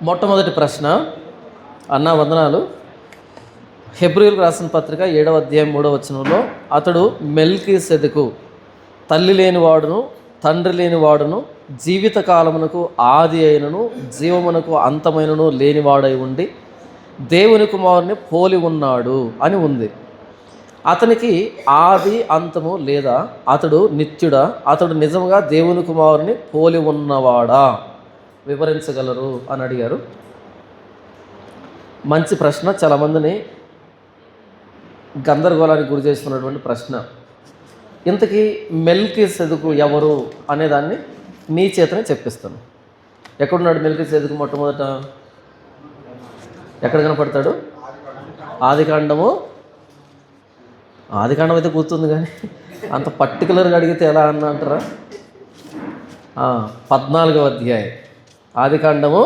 మొట్టమొదటి ప్రశ్న. అన్నా వందనాలు. హెబ్రీయులకు రాసిన పత్రిక 7వ అధ్యాయం 3వ వచనంలో అతడు మెల్కీసెదెకు తల్లి లేనివాడును తండ్రి లేనివాడును జీవితకాలమునకు ఆది అయినను జీవమునకు అంతమైనను లేనివాడై ఉండి దేవుని కుమారుని పోలి ఉన్నాడు అని ఉంది. అతనికి ఆది అంతము లేదా? అతడు నిత్యుడా? అతడు నిజంగా దేవుని కుమారుని పోలి ఉన్నవాడా? వివరించగలరు అని అడిగారు. మంచి ప్రశ్న. చాలామందిని గందరగోళానికి గురి చేస్తున్నటువంటి ప్రశ్న. ఇంతకీ మెల్కీసెదెకు ఎవరు అనేదాన్ని నీ చేతనే చెప్పిస్తాను. ఎక్కడున్నాడు మెల్కీసెదెకు? మొట్టమొదట ఎక్కడ కనపడతాడు? ఆదికాండము అయితే గుర్తుంది, కానీ అంత పర్టికులర్గా అడిగితే ఎలా అన్న అంటారా? 14వ అధ్యాయం. ఆదికాండము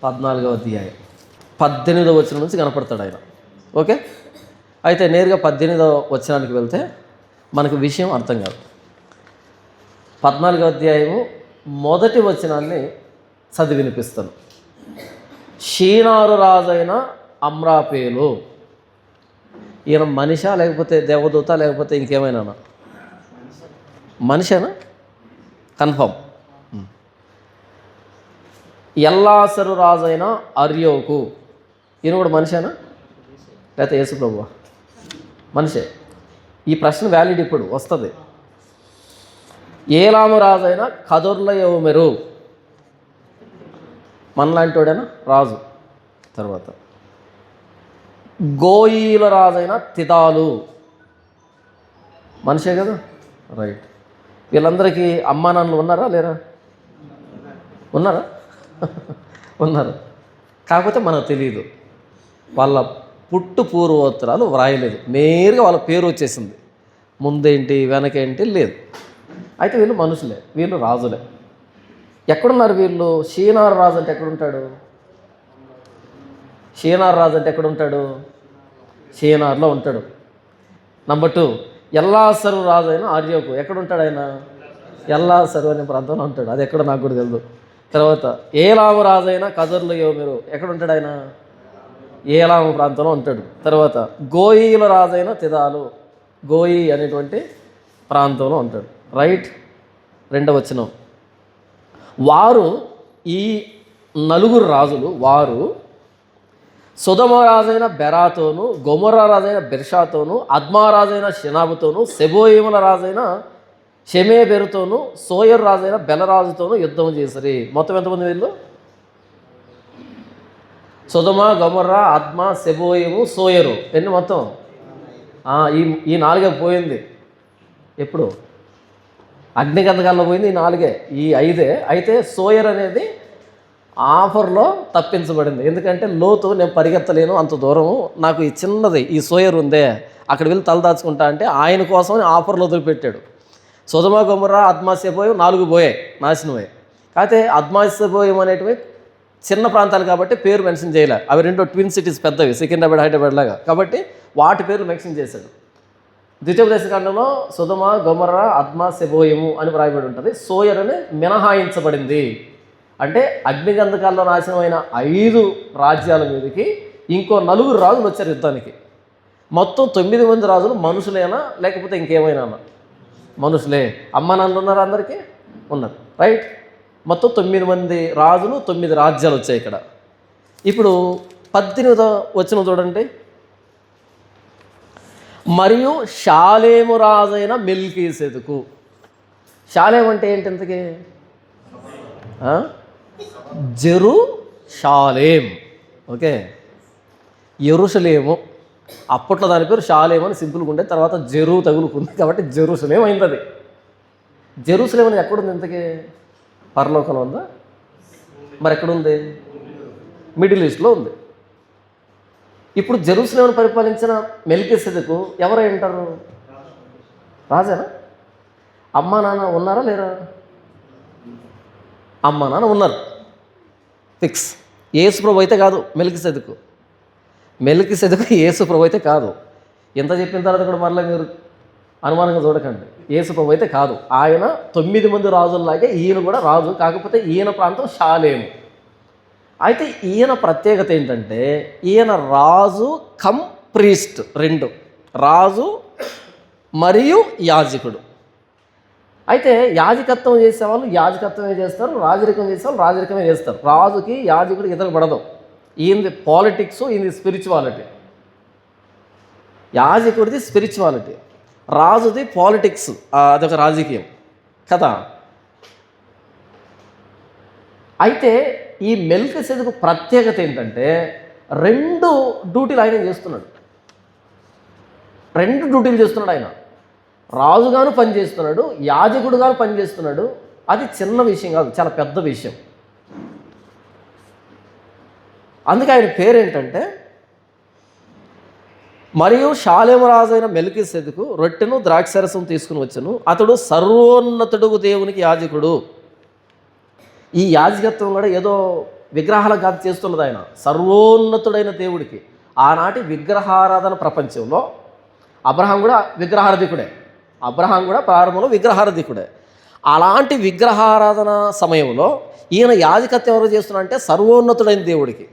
14వ అధ్యాయం 18వ వచనం నుంచి కనపడతాడు ఆయన. ఓకే, అయితే నేరుగా 18వ వచనానికి వెళ్తే మనకు విషయం అర్థం కాదు. 14వ అధ్యాయము మొదటి వచనాన్ని చదివి వినిపిస్తాను. షీనారు రాజైన అమ్రాపేలు. ఈయన మనిషా లేకపోతే దేవదూత లేకపోతే ఇంకేమైనా? మనిషేనా? కన్ఫర్మ్. ఎల్లాసరు రాజైన అర్యోకు. ఈయన కూడా మనిషేనా లేకపోతే యేసు ప్రభువా? మనిషే. ఈ ప్రశ్న వ్యాలిడ్ ఇప్పుడు వస్తుంది. ఏలాము రాజైన కదొర్లయోమెరు. మనలాంటి వాడేనా? రాజు. తర్వాత గోయీల రాజైన తిదాలు. మనిషే కదా, రైట్. వీళ్ళందరికీ అమ్మా నాన్నలు ఉన్నారా లేరా? ఉన్నారా? ఉన్నారు. కాకపోతే మనకు తెలియదు. వాళ్ళ పుట్టు పూర్వోత్తరాలు వ్రాయలేదు. నేరుగా వాళ్ళ పేరు వచ్చేసింది. ముందేంటి వెనకేంటి లేదు. అయితే వీళ్ళు మనుషులే, వీళ్ళు రాజులే. ఎక్కడున్నారు వీళ్ళు? షీనారు రాజు అంటే ఎక్కడుంటాడు? షీనారు రాజు అంటే ఎక్కడుంటాడు? షీనార్లో ఉంటాడు. నంబర్ 2, ఎల్లాసరు రాజు అయిన ఆర్యోకు. ఎక్కడుంటాడు ఆయన? ఎల్లాసరు అనే ప్రాంతంలో ఉంటాడు. అది ఎక్కడ నాకు కూడా తెలియదు. తర్వాత ఏలాము రాజైన కదొర్లయోమెరు. ఎక్కడుంటాడు ఆయన? ఏలాము ప్రాంతంలో ఉంటాడు. తర్వాత గోయీల రాజైన తిదాలు. గోయి అనేటువంటి ప్రాంతంలో ఉంటాడు. రైట్. 2వ వచనం. వారు, ఈ నలుగురు రాజులు, వారు సొదొమ రాజైన బెరాతోను, గొమొర్రా రాజైన బెర్షాతోను, అద్మా రాజైన షెనాబుతోను, సెబోయిముల రాజైన షెమేబెరుతోను, సోయర్ రాజైన బెలరాజుతోను యుద్ధం చేసిరి. మొత్తం ఎంతమంది వీళ్ళు? సొదొమ, గొమొర్రా, అద్మా, సెబోయిము, సోయరు. ఎన్ని మొత్తం? ఈ 4 పోయింది. ఎప్పుడు? అగ్నిగంధకాల్లో పోయింది ఈ 4. ఈ 5. అయితే సోయర్ అనేది ఆఫర్లో తప్పించబడింది. ఎందుకంటే లోతు నేను పరిగెత్తలేను అంత దూరము, నాకు ఈ చిన్నది ఈ సోయర్ ఉందే అక్కడ వెళ్ళి తలదాచుకుంటా అంటే ఆయన కోసం ఆఫర్లో వదిలిపెట్టాడు. సొదొమ, గొమొర్రా, అద్మా, సెబోయిం 4 పోయాయి, నాశనం అయ్యాయి. కాకపోతే అద్మా, సెబోయిం అనేటివి చిన్న ప్రాంతాలు కాబట్టి పేరు మెన్షన్ చేయలే. అవి 2 ట్విన్ సిటీస్ పెద్దవి, సికింద్రాబాద్, హైదరాబాద్ లాగా. కాబట్టి వాటి పేర్లు మెన్షన్ చేశాడు. ద్వితీయోపదేశకాండంలో సొదొమ, గొమొర్రా, అద్మా, సెబోయిము అని వ్రాయబడి ఉంటుంది. సోయర్ అని మినహాయించబడింది. అంటే అగ్నిగంధకాల్లో నాశనమైన 5 రాజ్యాల మీదకి ఇంకో 4 రాజులు వచ్చారు యుద్ధానికి. మొత్తం 9 మంది రాజులు మనుషులేనా లేకపోతే ఇంకేమైనా? మనుషులే. అమ్మ నాన్నలు ఉన్నారు, అందరికీ ఉన్నారు. రైట్. మొత్తం 9 మంది రాజులు, 9 రాజ్యాలు వచ్చాయి ఇక్కడ. ఇప్పుడు 18వ వచనం చూడండి. మరియు షాలేము రాజైన మెల్కీసెదెకు. షాలేం అంటే ఏంటి ఇంతకీ? జెరూషలేం. ఓకే, యెరూషలేము. అప్పట్లో దాని పేరు షాలేం అని సింపుల్గా ఉండే, తర్వాత జెరూ తగులుకుంది కాబట్టి జెరూషలేం అయింది. అది జెరూషలేం అనేది ఎక్కడుంది ఇంతకీ? పరలోకంలో ఉందా? మరి ఎక్కడుంది? మిడిల్ ఈస్ట్లో ఉంది. ఇప్పుడు జెరూషలేమును పరిపాలించిన మెల్కీసెదెకు ఎవరై ఉంటారు? రాజేనా? అమ్మా నాన్న ఉన్నారా లేరా? అమ్మా నాన్న ఉన్నారు, ఫిక్స్. యేసు ప్రభు అయితే కాదు మెల్కీసెదెకు. యేసు ప్రభు అయితే కాదు. ఎంత చెప్పిన తర్వాత కూడా మరలా మీరు అనుమానంగా చూడకండి. యేసు ప్రభు అయితే కాదు. ఆయన 9 మంది రాజుల్లాగే ఈయన కూడా రాజు. కాకపోతే ఈయన ప్రాంతం షాలేము. అయితే ఈయన ప్రత్యేకత ఏంటంటే ఈయన రాజు కమ్ ప్రీస్ట్, రెండు, రాజు మరియు యాజకుడు. అయితే యాజకత్వం చేసేవాళ్ళు యాజకత్వమే చేస్తారు, రాజరికం చేసేవాళ్ళు రాజరికమే చేస్తారు. రాజుకి యాజకుడికి ఇతర పడదు. ఈయనది పాలిటిక్స్, ఈయనది స్పిరిచువాలిటీ. యాజకుడిది స్పిరిచువాలిటీ, రాజుది పాలిటిక్స్, అదొక రాజకీయం కదా. అయితే ఈ మెల్కీసెదెకు ప్రత్యేకత ఏంటంటే రెండు డ్యూటీలు ఆయన చేస్తున్నాడు. రెండు డ్యూటీలు చేస్తున్నాడు ఆయన. రాజుగాను పనిచేస్తున్నాడు, యాజకుడుగాను పనిచేస్తున్నాడు. అది చిన్న విషయం కాదు, చాలా పెద్ద విషయం. అందుకే ఆయన పేరేంటంటే, మరియు షాలేము రాజు అయిన మెల్కీసెదెకు రొట్టెను ద్రాక్షరసం తీసుకుని వచ్చును, అతడు సర్వోన్నతుడు దేవునికి యాజకుడు. ఈ యాజకత్వం కూడా ఏదో విగ్రహాల కాదు చేస్తున్నది ఆయన, సర్వోన్నతుడైన దేవుడికి. ఆనాటి విగ్రహారాధన ప్రపంచంలో అబ్రహాం కూడా విగ్రహారాధికుడే, అబ్రహాం కూడా ప్రారంభంలో విగ్రహారాధికుడే. అలాంటి విగ్రహారాధన సమయంలో ఈయన యాజకత్వం ఎవరు చేస్తున్నాడు అంటే సర్వోన్నతుడైన దేవుడికి,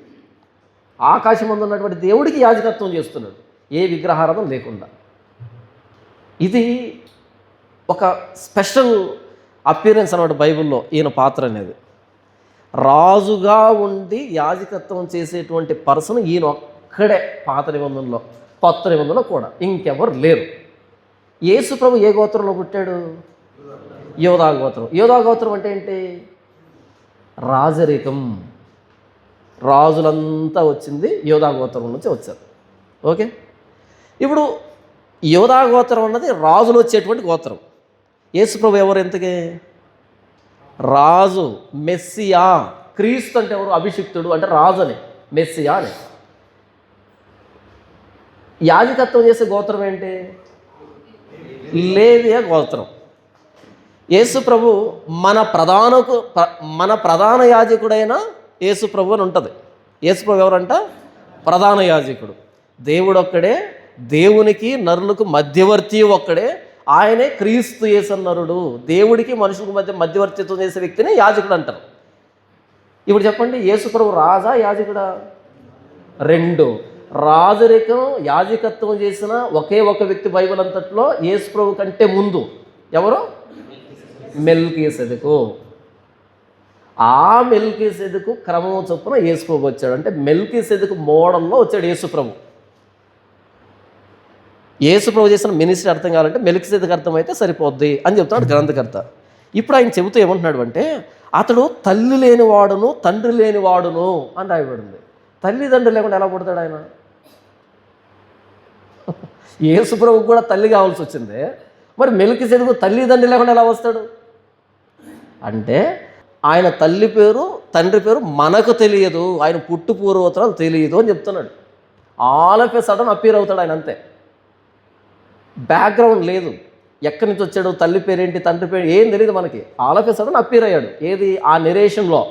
ఆకాశం ముందు ఉన్నటువంటి దేవుడికి యాజకత్వం చేస్తున్నాడు, ఏ విగ్రహారాధన లేకుండా. ఇది ఒక స్పెషల్ అపీరెన్స్ అన్నమాట బైబిల్లో ఈయన పాత్ర అనేది. రాజుగా ఉండి యాజకత్వం చేసేటువంటి పర్సన్ ఈయన ఒక్కడే పాత నిబంధనలో, కొత్త నిబంధనలో కూడా ఇంకెవరు లేరు. యేసు ప్రభు ఏ గోత్రంలో పుట్టాడు? యోధా గోత్రం. యోధా గోత్రం అంటే ఏంటి? రాజరికం. రాజులంతా వచ్చింది యోధా గోత్రం నుంచి వచ్చారు. ఓకే, ఇప్పుడు యోధా గోత్రం అన్నది రాజులు వచ్చేటువంటి గోత్రం. యేసు ప్రభు ఎవరు? ఎంతకే రాజు, మెస్సియా. క్రీస్తు అంటే ఎవరు? అభిషిక్తుడు అంటే రాజు అని, మెస్సియా అని. యాజకత్వం చేసే గోత్రం ఏంటి? లేవియా గోత్రం. యేసు ప్రభు మన ప్రధాన యాజకుడైన యేసు ప్రభు అని ఉంటుంది. యేసు ప్రభు ఎవరంట? ప్రధాన యాజకుడు. దేవుడు ఒక్కడే, దేవునికి నరులకు మధ్యవర్తి ఒక్కడే, ఆయనే క్రీస్తు యేసు నరుడు. దేవుడికి మనుషులకు మధ్య మధ్యవర్తిత్వం చేసే వ్యక్తిని యాజకుడు అంటారు. ఇప్పుడు చెప్పండి, యేసు ప్రభు రాజా యాజకుడా? రెండు. రాజరికం యాజకత్వం చేసిన ఒకే ఒక వ్యక్తి బైబిల్ అంతట్లో యేసు ప్రభు కంటే ముందు ఎవరు? మెల్కీసెదెకు. ఆ మెల్కీసెదెకు క్రమం చొప్పున యేసు ప్రభు వచ్చాడు. అంటే మెల్కీసెదెకు మోడల్లో వచ్చాడు యేసు ప్రభు. యేసు ప్రభు చేసిన మినిస్ట్రీ అర్థం కావాలంటే మెల్కీసెదెకు అర్థమైతే సరిపోద్ది అని చెప్తున్నాడు గ్రంథకర్త. ఇప్పుడు ఆయన చెబుతూ ఏమంటున్నాడు అంటే, అతడు తల్లి లేనివాడును తండ్రి లేనివాడును అని రాయబడింది. తల్లిదండ్రులు లేకుండా ఎలా పుడతాడు ఆయన? యేసు ప్రభుకు కూడా తల్లి కావాల్సి వచ్చింది, మరి మెల్కీసెదెకు తల్లిదండ్రులు లేకుండా ఎలా వస్తాడు అంటే, ఆయన తల్లి పేరు తండ్రి పేరు మనకు తెలియదు, ఆయన పుట్టు పూర్వోత్తరాలు తెలియదు అని చెప్తున్నాడు. All of a sudden appear అవుతాడు ఆయన, అంతే. బ్యాక్గ్రౌండ్ లేదు, ఎక్కడి నుంచి వచ్చాడు, తల్లి పేరేంటి, తండ్రి పేరు ఏం తెలియదు మనకి. All of a sudden appear అయ్యాడు. ఏది? ఆ నెరేషన్లో.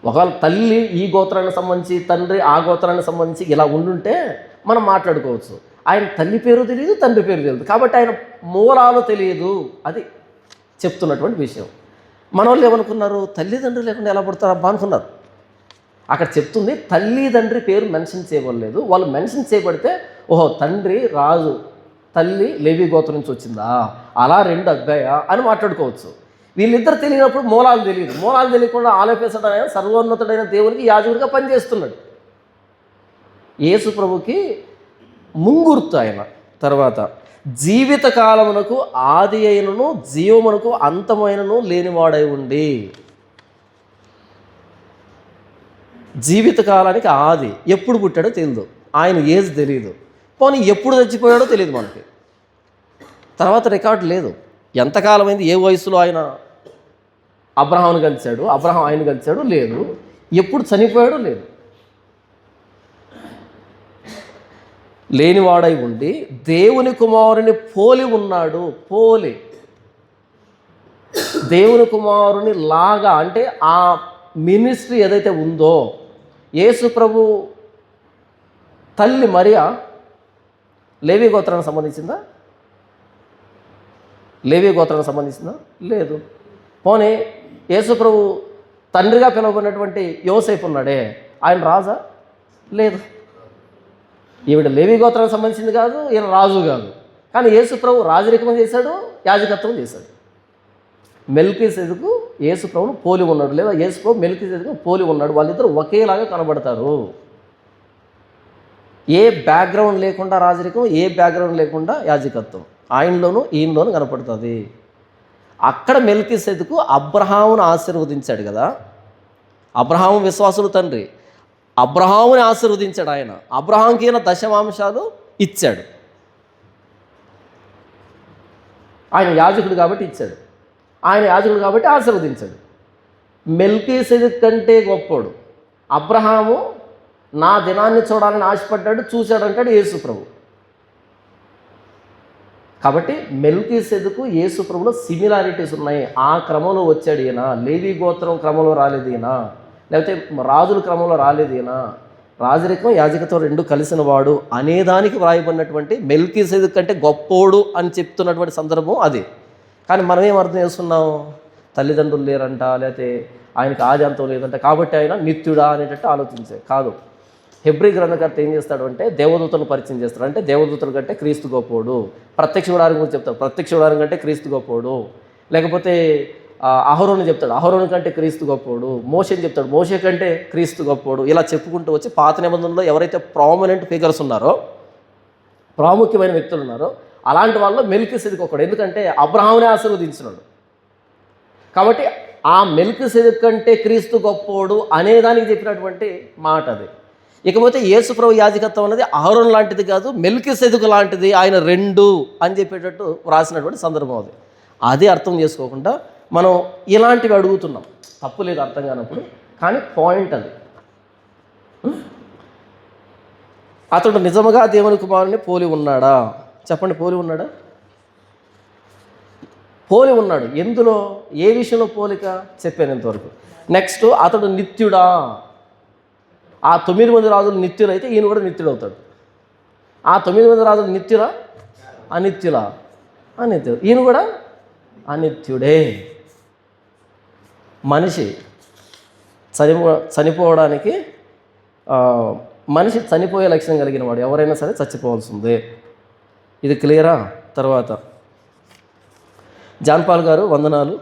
ఒకవేళ తల్లి ఈ గోత్రానికి సంబంధించి, తండ్రి ఆ గోత్రానికి సంబంధించి ఇలా ఉండుంటే మనం మాట్లాడుకోవచ్చు. ఆయన తల్లి పేరు తెలియదు, తండ్రి పేరు తెలియదు, కాబట్టి ఆయన మూలాలు తెలియదు. అది చెప్తున్నటువంటి విషయం. మన వాళ్ళు ఏమనుకున్నారు? తల్లిదండ్రులు లేకుండా ఎలా పుడతారు అబ్బా అనుకున్నారు. అక్కడ చెప్తుంది తల్లిదండ్రి పేరు మెన్షన్ చేయబడలేదు. వాళ్ళు మెన్షన్ చేయబడితే ఓహో తండ్రి రాజు, తల్లి లేవి గోత్రం నుంచి వచ్చిందా, అలా రెండు అబ్బాయా అని మాట్లాడుకోవచ్చు. వీళ్ళిద్దరు తెలియనప్పుడు మూలాలు తెలియదు. మూలాలు తెలియకుండా ఆలోచించడం సర్వోన్నతుడైన దేవునికి యాజకుడిగా పనిచేస్తున్నాడు. యేసు ప్రభుకి ముంగుర్తు ఆయన. తర్వాత జీవితకాలమునకు ఆది అయినను జీవమునకు అంతమైనను లేనివాడై ఉండి. జీవితకాలానికి ఆది, ఎప్పుడు పుట్టాడో తెలియదు, ఆయన ఏజ్ తెలియదు, పోనీ ఎప్పుడు చచ్చిపోయాడో తెలియదు మనకి. తర్వాత రికార్డు లేదు, ఎంతకాలమైంది, ఏ వయసులో ఆయన అబ్రహాంను కలిశాడు, అబ్రహాం ఆయన కలిశాడు లేదు, ఎప్పుడు చనిపోయాడో లేదు. లేనివాడై ఉండి దేవుని కుమారుని పోలి ఉన్నాడు. పోలి దేవుని కుమారుని లాగా, అంటే ఆ మినిస్ట్రీ ఏదైతే ఉందో, యేసు ప్రభు తల్లి మరియా లేవి గోత్రానికి సంబంధించిందా? లేవి గోత్రానికి సంబంధించిందా? లేదు. పోనీ యేసు ప్రభు తండ్రిగా పిలువబడినటువంటి యోసేపు ఉన్నాడే, ఆయన రాజా? లేదు. ఈవిడ లేవి గోత్రానికి సంబంధించింది కాదు, ఈయన రాజు కాదు. కానీ యేసు ప్రభు రాజరికం చేశాడు, యాజకత్వం చేశాడు. మెల్కీసెదెకు యేసు ప్రభును పోలి ఉన్నాడు, లేదా యేసు ప్రభు మెల్కీసెదెకు పోలి ఉన్నాడు. వాళ్ళిద్దరూ ఒకేలాగా కనబడతారు. ఏ బ్యాక్గ్రౌండ్ లేకుండా రాజరికం, ఏ బ్యాక్గ్రౌండ్ లేకుండా యాజకత్వం ఆయనలోనూ ఈయనలోనూ కనపడుతుంది. అక్కడ మెల్కీసెదెకు అబ్రహామును ఆశీర్వదించాడు కదా. అబ్రహాము విశ్వాసుల తండ్రి, అబ్రహాముని ఆశీర్వదించాడు ఆయన. అబ్రహాంకి ఈయన దశమాంశాలు ఇచ్చాడు. ఆయన యాజకుడు కాబట్టి ఇచ్చాడు, ఆయన యాజకుడు కాబట్టి ఆశీర్వదించాడు. మెల్కీసెదెకు కంటే గొప్పోడు అబ్రహాము. నా దినాన్ని చూడాలని ఆశపడ్డాడు, చూశాడు అంటాడు యేసు ప్రభు. కాబట్టి మెల్కీసెదెకు యేసు ప్రభులో సిమిలారిటీస్ ఉన్నాయి. ఆ క్రమంలో వచ్చాడు ఈయన. లేవి గోత్రం క్రమంలో రాలేదు ఈయన, లేకపోతే రాజుల క్రమంలో రాలేదు ఈయన. రాజరికం యాజకత్వం రెండు కలిసిన వాడు అనేదానికి వ్రాయబడినటువంటి మెల్కీసెదెకు కంటే గొప్పోడు అని చెప్తున్నటువంటి సందర్భం అది. కానీ మనం ఏం అర్థం చేస్తున్నాం? తల్లిదండ్రులు లేరంట, లేకపోతే ఆయనకి ఆది అంతం లేదంట, కాబట్టి ఆయన నిత్యుడా అనేటట్టు ఆలోచించే కాదు. హెబ్రీ గ్రంథకర్త ఏం చేస్తాడు అంటే దేవదూతలను పరిచయం చేస్తాడు. అంటే దేవదూతల కంటే క్రీస్తు గొప్పోడు. ప్రత్యక్ష గుడారం గురించి చెప్తాడు, ప్రత్యక్ష గుడారం కంటే క్రీస్తు గొప్పోడు. లేకపోతే అహరోను చెప్తాడు, అహరోను కంటే క్రీస్తు గొప్పోడు. మోషేని చెప్తాడు, మోషే కంటే క్రీస్తు గొప్పోడు. ఇలా చెప్పుకుంటూ వచ్చి పాత నిబంధనలో ఎవరైతే ప్రామినెంట్ ఫిగర్స్ ఉన్నారో, ప్రాముఖ్యమైన వ్యక్తులు ఉన్నారో అలాంటి వాళ్ళు మెల్కీసెదెకు ఒకడు. ఎందుకంటే అబ్రహామునే ఆశీర్వదించినాడు కాబట్టి ఆ మెల్కీసెదెకు కంటే క్రీస్తు గొప్పోడు అనేదానికి చెప్పినటువంటి మాట అది. ఇకపోతే యేసు ప్రభు యాజకత్వం అనేది అహరోను లాంటిది కాదు, మెల్కీసెదెకు లాంటిది, ఆయన రెండు అని చెప్పేటట్టు వ్రాసినటువంటి సందర్భం అది. అది అర్థం చేసుకోకుండా మనం ఇలాంటివి అడుగుతున్నాం. తప్పు లేదు అర్థం కానప్పుడు, కానీ పాయింట్ అది. అతడు నిజముగా దేవుని కుమారుని పోలి ఉన్నాడా? చెప్పండి, పోలి ఉన్నాడా? పోలి ఉన్నాడు. ఎందులో, ఏ విషయంలో పోలిక చెప్పాను ఇంతవరకు. నెక్స్ట్, అతడు నిత్యుడా? ఆ 9 మంది రాజులు నిత్యులైతే ఈయన కూడా నిత్యుడు అవుతాడు. ఆ 9 మంది రాజులు నిత్యులా అనిత్యులా? అనిత్యుడు. ఈయన కూడా అనిత్యుడే. మనిషి చనిపోవడానికి మనిషి చనిపోయే లక్షణం కలిగిన వాడు ఎవరైనా సరే చచ్చిపోవాల్సిందే. ఇది క్లియరా? తర్వాత జాన్పాల్ గారు వందనాలు.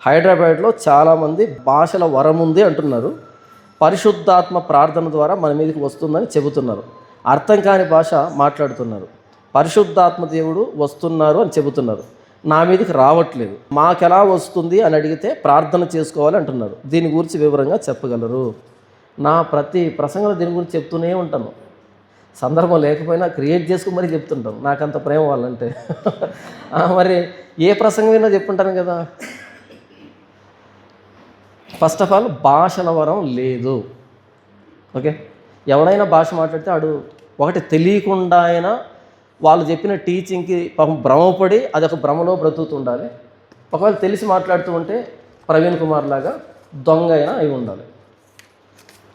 హైదరాబాద్లో చాలామంది భాషల వరం ఉంది అంటున్నారు. పరిశుద్ధాత్మ ప్రార్థన ద్వారా మన మీదకి వస్తుందని చెబుతున్నారు. అర్థం కాని భాష మాట్లాడుతున్నారు. పరిశుద్ధాత్మ దేవుడు వస్తున్నారు అని చెబుతున్నారు. నా మీదకి రావట్లేదు, మాకెలా వస్తుంది అని అడిగితే ప్రార్థన చేసుకోవాలి అంటున్నారు. దీని గురించి వివరంగా చెప్పగలరు? నా ప్రతి ప్రసంగంలో దీని గురించి చెప్తూనే ఉంటాను. సందర్భం లేకపోయినా క్రియేట్ చేసుకుని మరీ చెప్తుంటాను, నాకంత ప్రేమ వాళ్ళంటే. మరి ఏ ప్రసంగమైనా చెప్పుంటాను కదా. ఫస్ట్ ఆఫ్ ఆల్ భాషల వరం లేదు. ఓకే, ఎవడైనా భాష మాట్లాడితే ఆడు ఒకటి తెలియకుండా అయినా వాళ్ళు చెప్పిన టీచింగ్కి పాపం భ్రమపడి అదొక భ్రమలో బ్రతుకుతుండాలి. ఒకవేళ తెలిసి మాట్లాడుతూ ఉంటే ప్రవీణ్ కుమార్ లాగా దొంగ అయినా అయి ఉండాలి.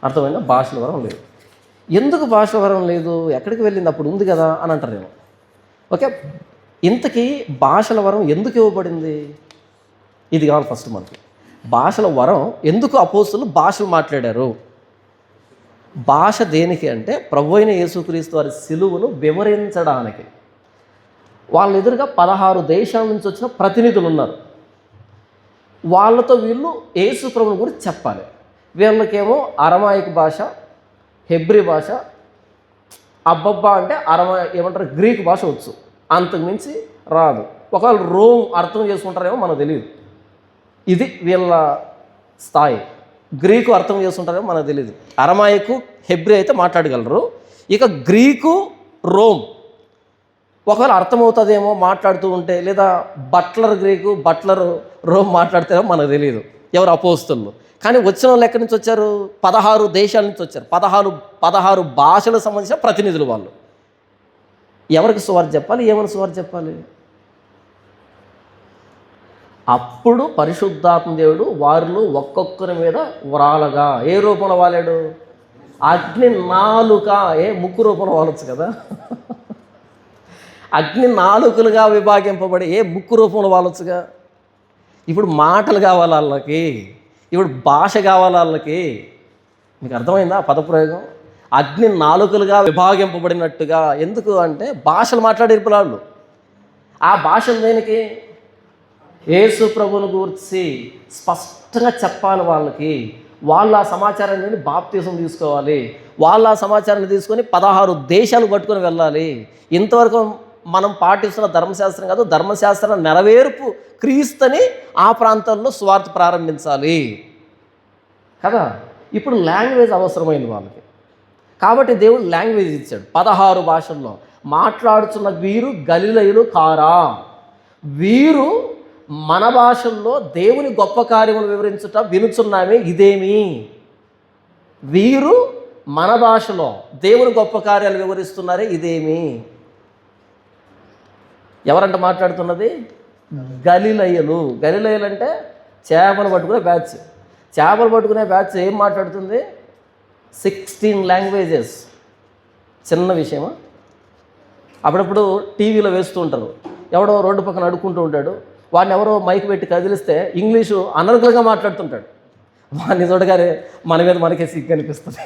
అర్థమైందా? భాషల వరం లేదు. ఎందుకు భాషల వరం లేదు? ఎక్కడికి వెళ్ళింది? అప్పుడు ఉంది కదా అని అంటారేమో. ఓకే, ఇంతకీ భాషల వరం ఎందుకు ఇవ్వబడింది? ఇది కావాలి ఫస్ట్ మనకి. భాషల వరం ఎందుకు అపోస్తులు భాషలు మాట్లాడారు? భాష దేనికి అంటే ప్రభు అయిన యేసుక్రీస్తు వారి సిలువను వివరించడానికి. వాళ్ళ ఎదురుగా 16 దేశాల నుంచి వచ్చిన ప్రతినిధులు ఉన్నారు. వాళ్ళతో వీళ్ళు యేసు ప్రభుని గురించి చెప్పాలి. వీళ్ళకేమో అరమాయిక్ భాష, హెబ్రీ భాష, అబ్బబ్బా అంటే ఏమంటారు గ్రీక్ భాష వచ్చు, అంతకుమించి రాదు. ఒకవేళ రోమ్ అర్థం చేసుకుంటారేమో మనకు తెలియదు. ఇది వీళ్ళ స్థాయి. గ్రీకు అర్థం చేసుకుంటారేమో మనకు తెలియదు. అరమాయికు, హెబ్రీ అయితే మాట్లాడగలరు. ఇక గ్రీకు, రోమ్ ఒకవేళ అర్థమవుతుందేమో మాట్లాడుతూ ఉంటే, లేదా బట్లర్ గ్రీకు, బట్లర్ రోమ్ మాట్లాడితేమో మనకు తెలియదు. ఎవరు? అపోస్తులు. కానీ వచ్చిన వాళ్ళు ఎక్కడి నుంచి వచ్చారు? 16 దేశాల నుంచి వచ్చారు. 16 భాషలకు సంబంధించిన ప్రతినిధులు వాళ్ళు. ఎవరికి సువార్త చెప్పాలి? ఏమని సువార్త చెప్పాలి? అప్పుడు పరిశుద్ధాత్మ దేవుడు వారిలో ఒక్కొక్కరి మీద వ్రాలగా. ఏ రూపంలో వాలాడు? అగ్ని నాలుక. ముక్కు రూపంలో వాలొచ్చు కదా. అగ్ని నాలుకలుగా విభాగింపబడి ముక్కు రూపంలో వాలొచ్చుగా. ఇప్పుడు మాటలు కావాలి వాళ్ళకి, ఇప్పుడు భాష కావాలి వాళ్ళకి. మీకు అర్థమైందా ఆ పదప్రయోగం? అగ్ని నాలుకలుగా విభాగింపబడినట్టుగా. ఎందుకు అంటే భాషలు మాట్లాడే వాళ్ళు. ఆ భాషలు దేనికి? యేసు ప్రభువును గూర్చి స్పష్టంగా చెప్పాలి వాళ్ళకి. వాళ్ళు ఆ సమాచారాన్ని బాప్తిసం తీసుకోవాలి. వాళ్ళు ఆ సమాచారాన్ని తీసుకొని 16 దేశాలు పట్టుకొని వెళ్ళాలి. ఇంతవరకు మనం పాటిస్తున్న ధర్మశాస్త్రం కాదు, ధర్మశాస్త్రం నెరవేర్పు క్రీస్తుని ఆ ప్రాంతాల్లో స్వార్థ ప్రారంభించాలి కదా. ఇప్పుడు లాంగ్వేజ్ అవసరమైంది వాళ్ళకి. కాబట్టి దేవుడు లాంగ్వేజ్ ఇచ్చాడు. 16 భాషల్లో మాట్లాడుతున్న వీరు గలిలయులు కారా? వీరు మన భాషల్లో దేవుని గొప్ప కార్యములు వివరించుట వినుచున్నామే ఇదేమి? వీరు మన భాషలో దేవుని గొప్ప కార్యాలు వివరిస్తున్నారే ఇదేమి? ఎవరంట మాట్లాడుతున్నది? గలిలయులు. గలిలయులు అంటే చేపలు పట్టుకునే బ్యాచ్. చేపలు పట్టుకునే బ్యాచ్ ఏం మాట్లాడుతుంది? 16 లాంగ్వేజెస్. చిన్న విషయమా? అప్పుడప్పుడు టీవీలో వేస్తూ ఉంటారు. ఎవడో రోడ్డు పక్కన అడుక్కుంటూ ఉంటాడు, వాడిని ఎవరో మైక్ పెట్టి కదిలిస్తే ఇంగ్లీషు అనర్గళంగా మాట్లాడుతుంటాడు. వాడిని చూడగానే మన మీద మనకే సిగ్గు అనిపిస్తుంది.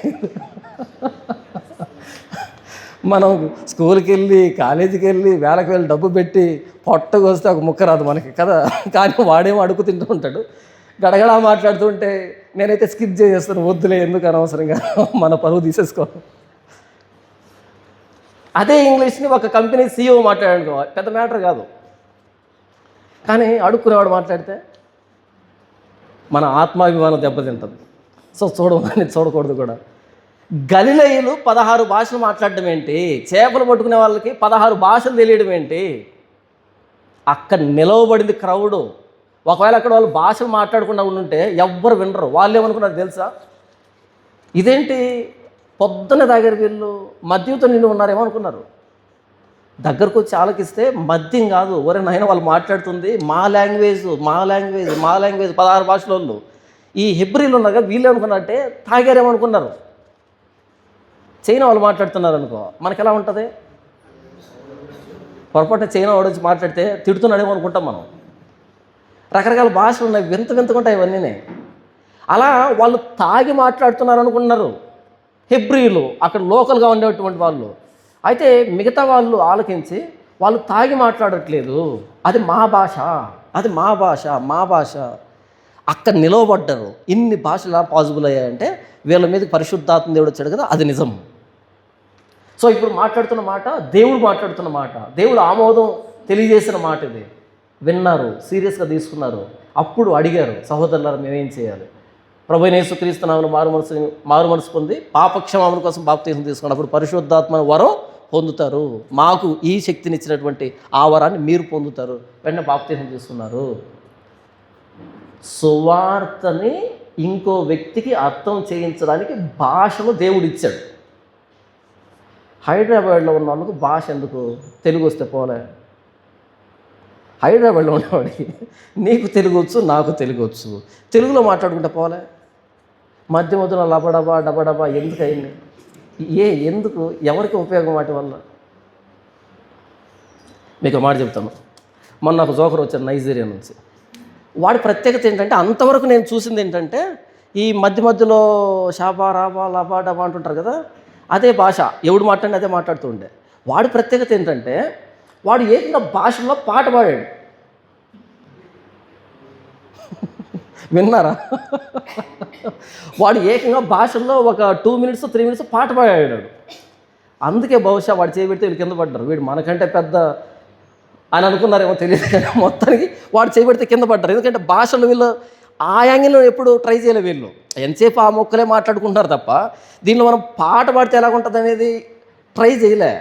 మనం స్కూల్కి వెళ్ళి కాలేజీకి వెళ్ళి వేలకు వెళ్ళి డబ్బు పెట్టి పొట్టకు వస్తే ఒక ముక్క రాదు మనకి కదా. కానీ వాడేమో అడుగు తింటూ ఉంటాడు, గడగడా మాట్లాడుతుంటే నేనైతే స్కిప్ చేసేస్తాను. వద్దులే, ఎందుకు అనవసరంగా మన పరువు తీసేసుకోవాలి. అదే ఇంగ్లీష్ని ఒక కంపెనీ CEO మాట్లాడాడు, పెద్ద మ్యాటర్ కాదు. కానీ అడుక్కునేవాడు మాట్లాడితే మన ఆత్మాభిమానం దెబ్బతింటుంది. సో చూడకూడదు కూడా. గలిలయులు 16 భాషలు మాట్లాడడం ఏంటి? చేపలు పట్టుకునే వాళ్ళకి 16 భాషలు తెలియడం ఏంటి? అక్కడ నిలవబడింది క్రౌడు. ఒకవేళ అక్కడ వాళ్ళు భాషలు మాట్లాడకుండా ఉండుంటే ఎవ్వరు వినరు. వాళ్ళు ఏమనుకున్నారు తెలుసా? ఇదేంటి పొద్దున్న దగ్గర వీళ్ళు మద్యంతో నిండి ఉన్నారేమో అనుకున్నారు. దగ్గరకు వచ్చి ఆలకిస్తే మద్యం కాదు, ఒరే నాయన వాళ్ళు మాట్లాడుతుంది మా లాంగ్వేజ్ 16 భాషల వాళ్ళు. ఈ హెబ్రీలు ఉన్నారుగా, వీళ్ళు ఏమనుకున్నారంటే తాగారేమనుకున్నారు. చైనా వాళ్ళు మాట్లాడుతున్నారు అనుకో, మనకి ఎలా ఉంటుంది? పొరపాటు చైనా వాడు వచ్చి మాట్లాడితే తిడుతున్నాడేమో అనుకుంటాం మనం. రకరకాల భాషలు ఉన్నాయి, వింతకుంటాయి ఇవన్నీ. అలా వాళ్ళు తాగి మాట్లాడుతున్నారు అనుకున్నారు హెబ్రీలు, అక్కడ లోకల్గా ఉండేటువంటి వాళ్ళు. అయితే మిగతా వాళ్ళు ఆలకించి వాళ్ళు తాగి మాట్లాడట్లేదు, అది మా భాష. అక్కడ నిలవబడ్డారు. ఇన్ని భాషలు ఎలా పాసిబుల్ అయ్యాయంటే వీళ్ళ మీద పరిశుద్ధాత్మ దేవుడు వచ్చాడు కదా, అది నిజం. సో ఇప్పుడు మాట్లాడుతున్న మాట దేవుడు మాట్లాడుతున్న మాట, దేవుడు ఆమోదం తెలియజేసిన మాట. ఇది విన్నారు, సీరియస్గా తీసుకున్నారు. అప్పుడు అడిగారు, సహోదరులారా మేమేం చేయాలి? ప్రభువైన యేసుక్రీస్తు నామమున మారు మనసు పొంది పాపక్షమాపణ కోసం బాప్తిసం తీసుకోండి, అప్పుడు పరిశుద్ధాత్మ వరం పొందుతారు. మాకు ఈ శక్తినిచ్చినటువంటి ఆ వరాన్ని మీరు పొందుతారు. వెంటనే బాప్తిసం తీసుకున్నారు. సువార్తని ఇంకో వ్యక్తికి అర్థం చేయించడానికి భాషను దేవుడు ఇచ్చాడు. హైదరాబాద్లో ఉన్న వాళ్ళకు భాష ఎందుకు? తెలుగు వస్తే పోలే. హైదరాబాద్లో ఉన్నవాడికి నీకు తెలుగు వచ్చు, నాకు తెలుగు వచ్చు, తెలుగులో మాట్లాడుకుంటే పోలే. మధ్యలో డబడబా ఎందుకు అయింది? ఎందుకు? ఎవరికి ఉపయోగం వాటి వల్ల? మీకు మాట చెప్తాను. మొన్న ఒక జోకర్ వచ్చారు నైజీరియా నుంచి. వాడి ప్రత్యేకత ఏంటంటే, అంతవరకు నేను చూసింది ఏంటంటే, ఈ మధ్యలో షాబా రాబా లబా డబా అంటుంటారు కదా, అదే భాష ఎవడు మాట్లాడి అదే మాట్లాడుతూ ఉండే. వాడి ప్రత్యేకత ఏంటంటే, వాడు ఏకంగా భాషలో పాట పాడాడు. విన్నారా? వాడు ఏకంగా భాషల్లో ఒక 2 minutes 3 minutes పాట పాడాడు. అందుకే బహుశా వాడు చేయబెడితే వీళ్ళు కింద పడ్డారు. వీడు మనకంటే పెద్ద అని అనుకున్నారేమో తెలియదు, కానీ మొత్తానికి వాడు చేయబెడితే కింద పడ్డారు. ఎందుకంటే భాషలు వీళ్ళు ఆ యాంగిల్లో ఎప్పుడు ట్రై చేయలేదు. వీళ్ళు ఎంతసేపు ఆ మొక్కలే మాట్లాడుకుంటారు తప్ప దీనిలో మనం పాట పాడితే ఎలాగుంటుంది అనేది ట్రై చేయలే.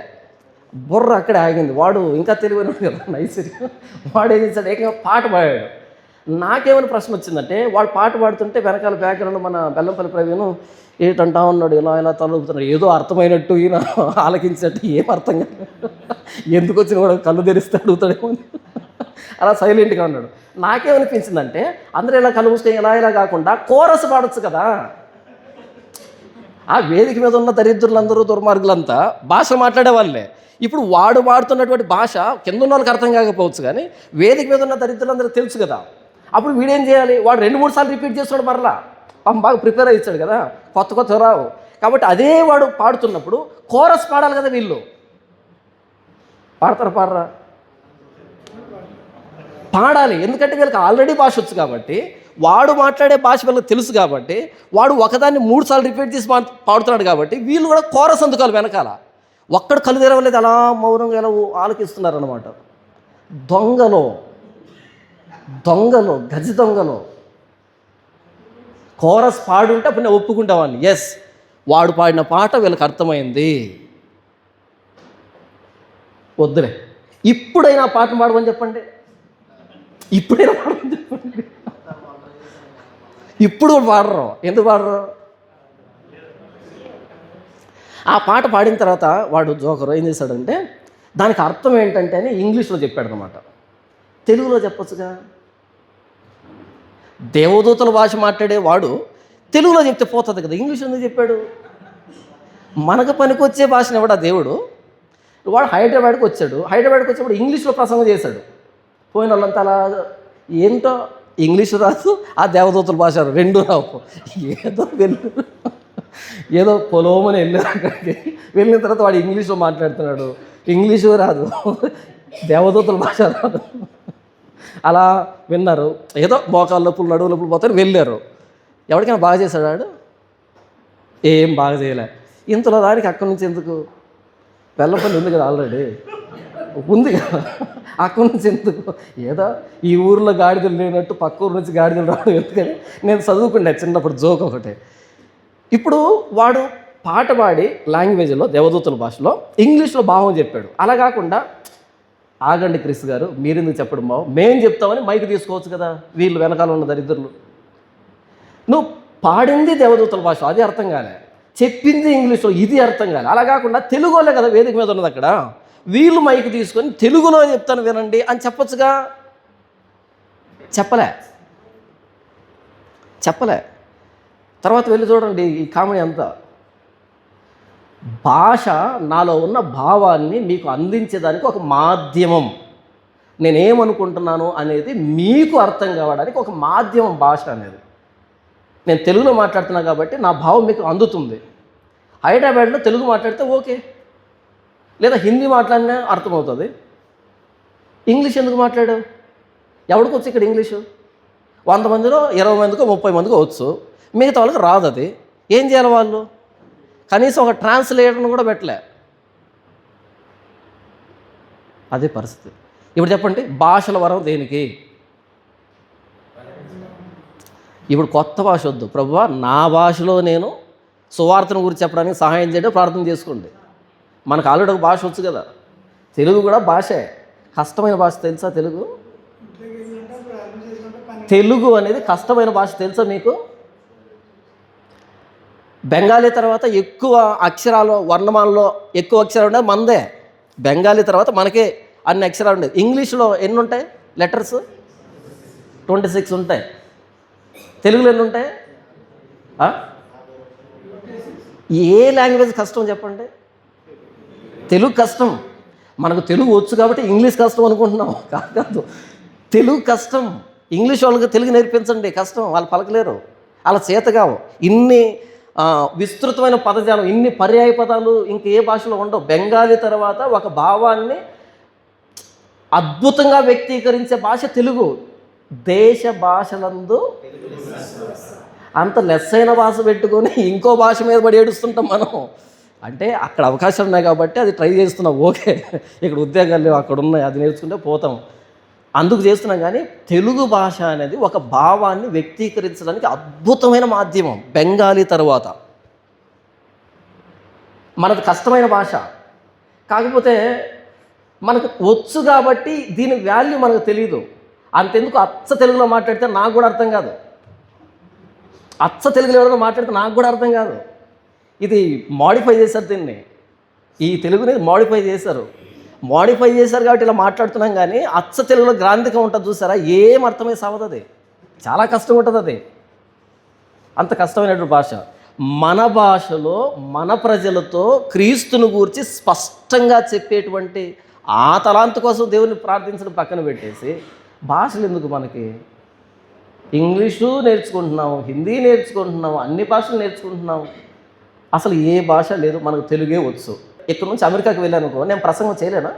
బుర్ర అక్కడే ఆగింది. వాడు ఇంకా తెలివైన కదా నైసర్గా. వాడు ఏం చేశాడు, ఏకంగా పాట పాడాడు. నాకేమైనా ప్రశ్న వచ్చిందంటే, వాడు పాట పాడుతుంటే వెనకాల బ్యాక్గ్రౌండ్ మన బెల్లంపల్లి ప్రవీణ్ ఏంటంటా ఉన్నాడు, ఇలా తలుపుతున్నాడు. ఏదో అర్థమైనట్టు ఈయన ఆలకించినట్టు ఏం అర్థం కాదు. ఎందుకు వచ్చిన కూడా కళ్ళు తెరిస్తే అడుగుతాడేమో అలా సైలెంట్గా ఉన్నాడు. నాకేమనిపించిందంటే, అందరూ ఇలా కళ్ళు మూస్తే ఇలా కాకుండా కోరస్ పాడొచ్చు కదా. ఆ వేదిక మీద ఉన్న దరిద్రులందరూ దుర్మార్గులంతా భాష మాట్లాడే వాళ్ళే. ఇప్పుడు వాడు వాడుతున్నటువంటి భాష కింద ఉన్న వాళ్ళకి అర్థం కాకపోవచ్చు, కానీ వేదిక మీద ఉన్న దరిద్రులందరూ తెలుసు కదా. అప్పుడు వీడేం చేయాలి? వాడు 2-3 సార్లు రిపీట్ చేస్తాడు మరలా. బాగా ప్రిపేర్ అయ్యి ఇచ్చాడు కదా, కొత్త రావు. కాబట్టి అదే వాడు పాడుతున్నప్పుడు కోరస్ పాడాలి కదా. వీళ్ళు పాడరా? పాడాలి. ఎందుకంటే వీళ్ళకి ఆల్రెడీ భాష వచ్చు కాబట్టి, వాడు మాట్లాడే భాష వీళ్ళకి తెలుసు కాబట్టి, వాడు ఒకదాన్ని 3 సార్లు రిపీట్ చేసి పాడుతున్నాడు కాబట్టి వీళ్ళు కూడా కోరస్ అందుకోవాలి వెనకాల. ఒక్కడు కళ్ళు తెరవలేదు, అలా మౌనంగా ఎలా ఆలకిస్తున్నారు అనమాట. దొంగలో గజ దొంగలో కోరస్ పాడుంటే అప్పుడు నేను ఒప్పుకుంటావాన్ని. ఎస్, వాడు పాడిన పాట వీళ్ళకి అర్థమైంది, వద్దులే. ఇప్పుడైనా పాట పాడమని చెప్పండి. ఇప్పుడు పాడరు. ఎందుకు పాడరు? ఆ పాట పాడిన తర్వాత వాడు జోకరు ఏం చేశాడంటే, దానికి అర్థం ఏంటంటే అని ఇంగ్లీష్లో చెప్పాడు అనమాట. తెలుగులో చెప్పొచ్చుగా. దేవదూతల భాష మాట్లాడే వాడు తెలుగులో చెప్తే పోతుంది కదా, ఇంగ్లీష్ ఎందుకు చెప్పాడు? మనకు పనికొచ్చే భాషను ఎవడా దేవుడు? వాడు హైదరాబాద్కి వచ్చాడు. హైదరాబాద్కి వచ్చేప్పుడు ఇంగ్లీష్లో ప్రసంగం చేశాడు. పోయిన వాళ్ళంతా అలా ఏంటో ఇంగ్లీషు రాదు, ఆ దేవదూతల భాష రెండు రావు. ఏదో పొలోమని వెళ్ళారు అక్కడికి. వెళ్ళిన తర్వాత వాడు ఇంగ్లీష్లో మాట్లాడుతున్నాడు, ఇంగ్లీషు రాదు, దేవదూతల భాష రాదు. అలా విన్నారు. ఏదో మోకాళ్ళ నొప్పులు, నడువు నొప్పులు పోతారు, వెళ్ళారు. ఎవరికైనా బాగా చేశాడు వాడు? ఏం బాగా చేయలే. ఇంతలో దానికి అక్కడి నుంచి ఎందుకు? వెల్లపల్లి ఉంది కదా, ఆల్రెడీ ఉంది కదా, అక్కడి నుంచి ఎందుకు? ఏదో ఈ ఊరిలో గాడిదలు లేనట్టు పక్క ఊరు నుంచి గాడిదలు రావడం ఎందుకని నేను చదువుకున్నా చిన్నప్పుడు జోక్ ఒకటే. ఇప్పుడు వాడు పాట పాడి లాంగ్వేజ్లో దేవదూతల భాషలో ఇంగ్లీష్లో భావం చెప్పాడు. అలా కాకుండా ఆగండి క్రిస్ గారు, మీరెందుకు చెప్పడం బావు, మేం చెప్తామని మైక్ తీసుకోవచ్చు కదా. వీళ్ళు వెనకాల ఉన్న దరిద్రులు. నువ్వు పాడింది దేవదూతల భాష, అది అర్థం కాలే, చెప్పింది ఇంగ్లీష్లో, ఇది అర్థం కాలే. అలా కాకుండా తెలుగులో కదా వేదిక మీద ఉన్నది, అక్కడ వీళ్ళు మైక్ తీసుకొని తెలుగులో చెప్తాను వినండి అని చెప్పొచ్చుగా. చెప్పలే. తర్వాత వెళ్ళి చూడండి ఈ కామెడీ అంతా. భాష నాలో ఉన్న భావాన్ని మీకు అందించేదానికి ఒక మాధ్యమం. నేనేమనుకుంటున్నాను అనేది మీకు అర్థం కావడానికి ఒక మాధ్యమం భాష అనేది. నేను తెలుగులో మాట్లాడుతున్నా కాబట్టి నా భావం మీకు అందుతుంది. హైదరాబాద్లో తెలుగు మాట్లాడితే ఓకే, లేదా హిందీ మాట్లాడినా అర్థమవుతుంది. ఇంగ్లీష్ ఎందుకు మాట్లాడావు? ఎవరికి వచ్చు ఇక్కడ ఇంగ్లీషు? 100 మందిలో 20 మందికో 30 మందికో వచ్చు, మిగతా వాళ్ళకి రాదు. అది ఏం చేయాలి? వాళ్ళు కనీసం ఒక ట్రాన్స్లేటర్ను కూడా పెట్టలే. అదే పరిస్థితి. ఇప్పుడు చెప్పండి, భాషల వరం దేనికి? ఇప్పుడు కొత్త భాష వద్దు, ప్రభువా నా భాషలో నేను సువార్తను గురించి చెప్పడానికి సహాయం చేయడం ప్రార్థన చేసుకోండి. మనకు ఆల్రెడీ ఒక భాష వచ్చు కదా. తెలుగు కూడా భాషే, కష్టమైన భాష తెలుసా? తెలుగు అనేది కష్టమైన భాష తెలుసా మీకు? బెంగాలీ తర్వాత ఎక్కువ అక్షరాలు, వర్ణమాలలో ఎక్కువ అక్షరాలు ఉండేది మనదే. బెంగాలీ తర్వాత మనకే అన్ని అక్షరాలు ఉండేది. ఇంగ్లీష్లో ఎన్ని ఉంటాయి లెటర్స్? 26 ఉంటాయి. తెలుగులో ఎన్ని ఉంటాయి? ఏ లాంగ్వేజ్ కష్టం చెప్పండి? తెలుగు కష్టం. మనకు తెలుగు వచ్చు కాబట్టి ఇంగ్లీష్ కష్టం అనుకుంటున్నాం. కాదు, తెలుగు కష్టం. ఇంగ్లీష్ వాళ్ళకి తెలుగు నేర్పించండి, కష్టం, వాళ్ళు పలకలేరు, అలా చేతగావు. ఇన్ని విస్తృతమైన పదజాలం, ఇన్ని పర్యాయ పదాలు ఇంకే భాషలో ఉండవు. బెంగాలీ తర్వాత ఒక భావాన్ని అద్భుతంగా వ్యక్తీకరించే భాష తెలుగు. దేశ భాషలందు అంత లెస్సైన భాష పెట్టుకొని ఇంకో భాష మీద పడి ఏడుస్తుంటాం మనం. అంటే అక్కడ అవకాశాలు ఉన్నాయి కాబట్టి అది ట్రై చేస్తున్నాం. ఓకే, ఇక్కడ ఉద్యోగాలు లేవు, అక్కడ ఉన్నాయి, అది నేర్చుకుంటే పోతాం, అందుకు చేస్తున్నాం. కానీ తెలుగు భాష అనేది ఒక భావాన్ని వ్యక్తీకరించడానికి అద్భుతమైన మాధ్యమం. బెంగాలీ తర్వాత మనది కష్టమైన భాష, కాకపోతే మనకు వచ్చు కాబట్టి దీని వాల్యూ మనకు తెలియదు. అంతెందుకు అచ్చ తెలుగులో మాట్లాడితే నాకు కూడా అర్థం కాదు. అచ్చ తెలుగులో ఎవరైనా మాట్లాడితే నాకు కూడా అర్థం కాదు. ఇది మోడిఫై చేశారు, దీన్ని ఈ తెలుగుని మోడిఫై చేశారు కాబట్టి ఇలా మాట్లాడుతున్నాం. కానీ అచ్చ తెలుగులో గ్రాంధికం ఉంటుంది చూసారా, ఏం అర్థమై సావదు. అది చాలా కష్టం ఉంటుంది. అది అంత కష్టమైనటువంటి భాష. మన భాషలో మన ప్రజలతో క్రీస్తును గూర్చి స్పష్టంగా చెప్పేటువంటి ఆ తలాంతు కోసం దేవుని ప్రార్థించడం పక్కన పెట్టేసి భాషలు ఎందుకు మనకి? ఇంగ్లీషు నేర్చుకుంటున్నాము, హిందీ నేర్చుకుంటున్నాము, అన్ని భాషలు నేర్చుకుంటున్నాము. అసలు ఏ భాష లేదు, మనకు తెలుగే వచ్చు. ఇక్కడ నుంచి అమెరికాకి వెళ్ళాను అనుకో, నేను ప్రసంగం చేయలేనా?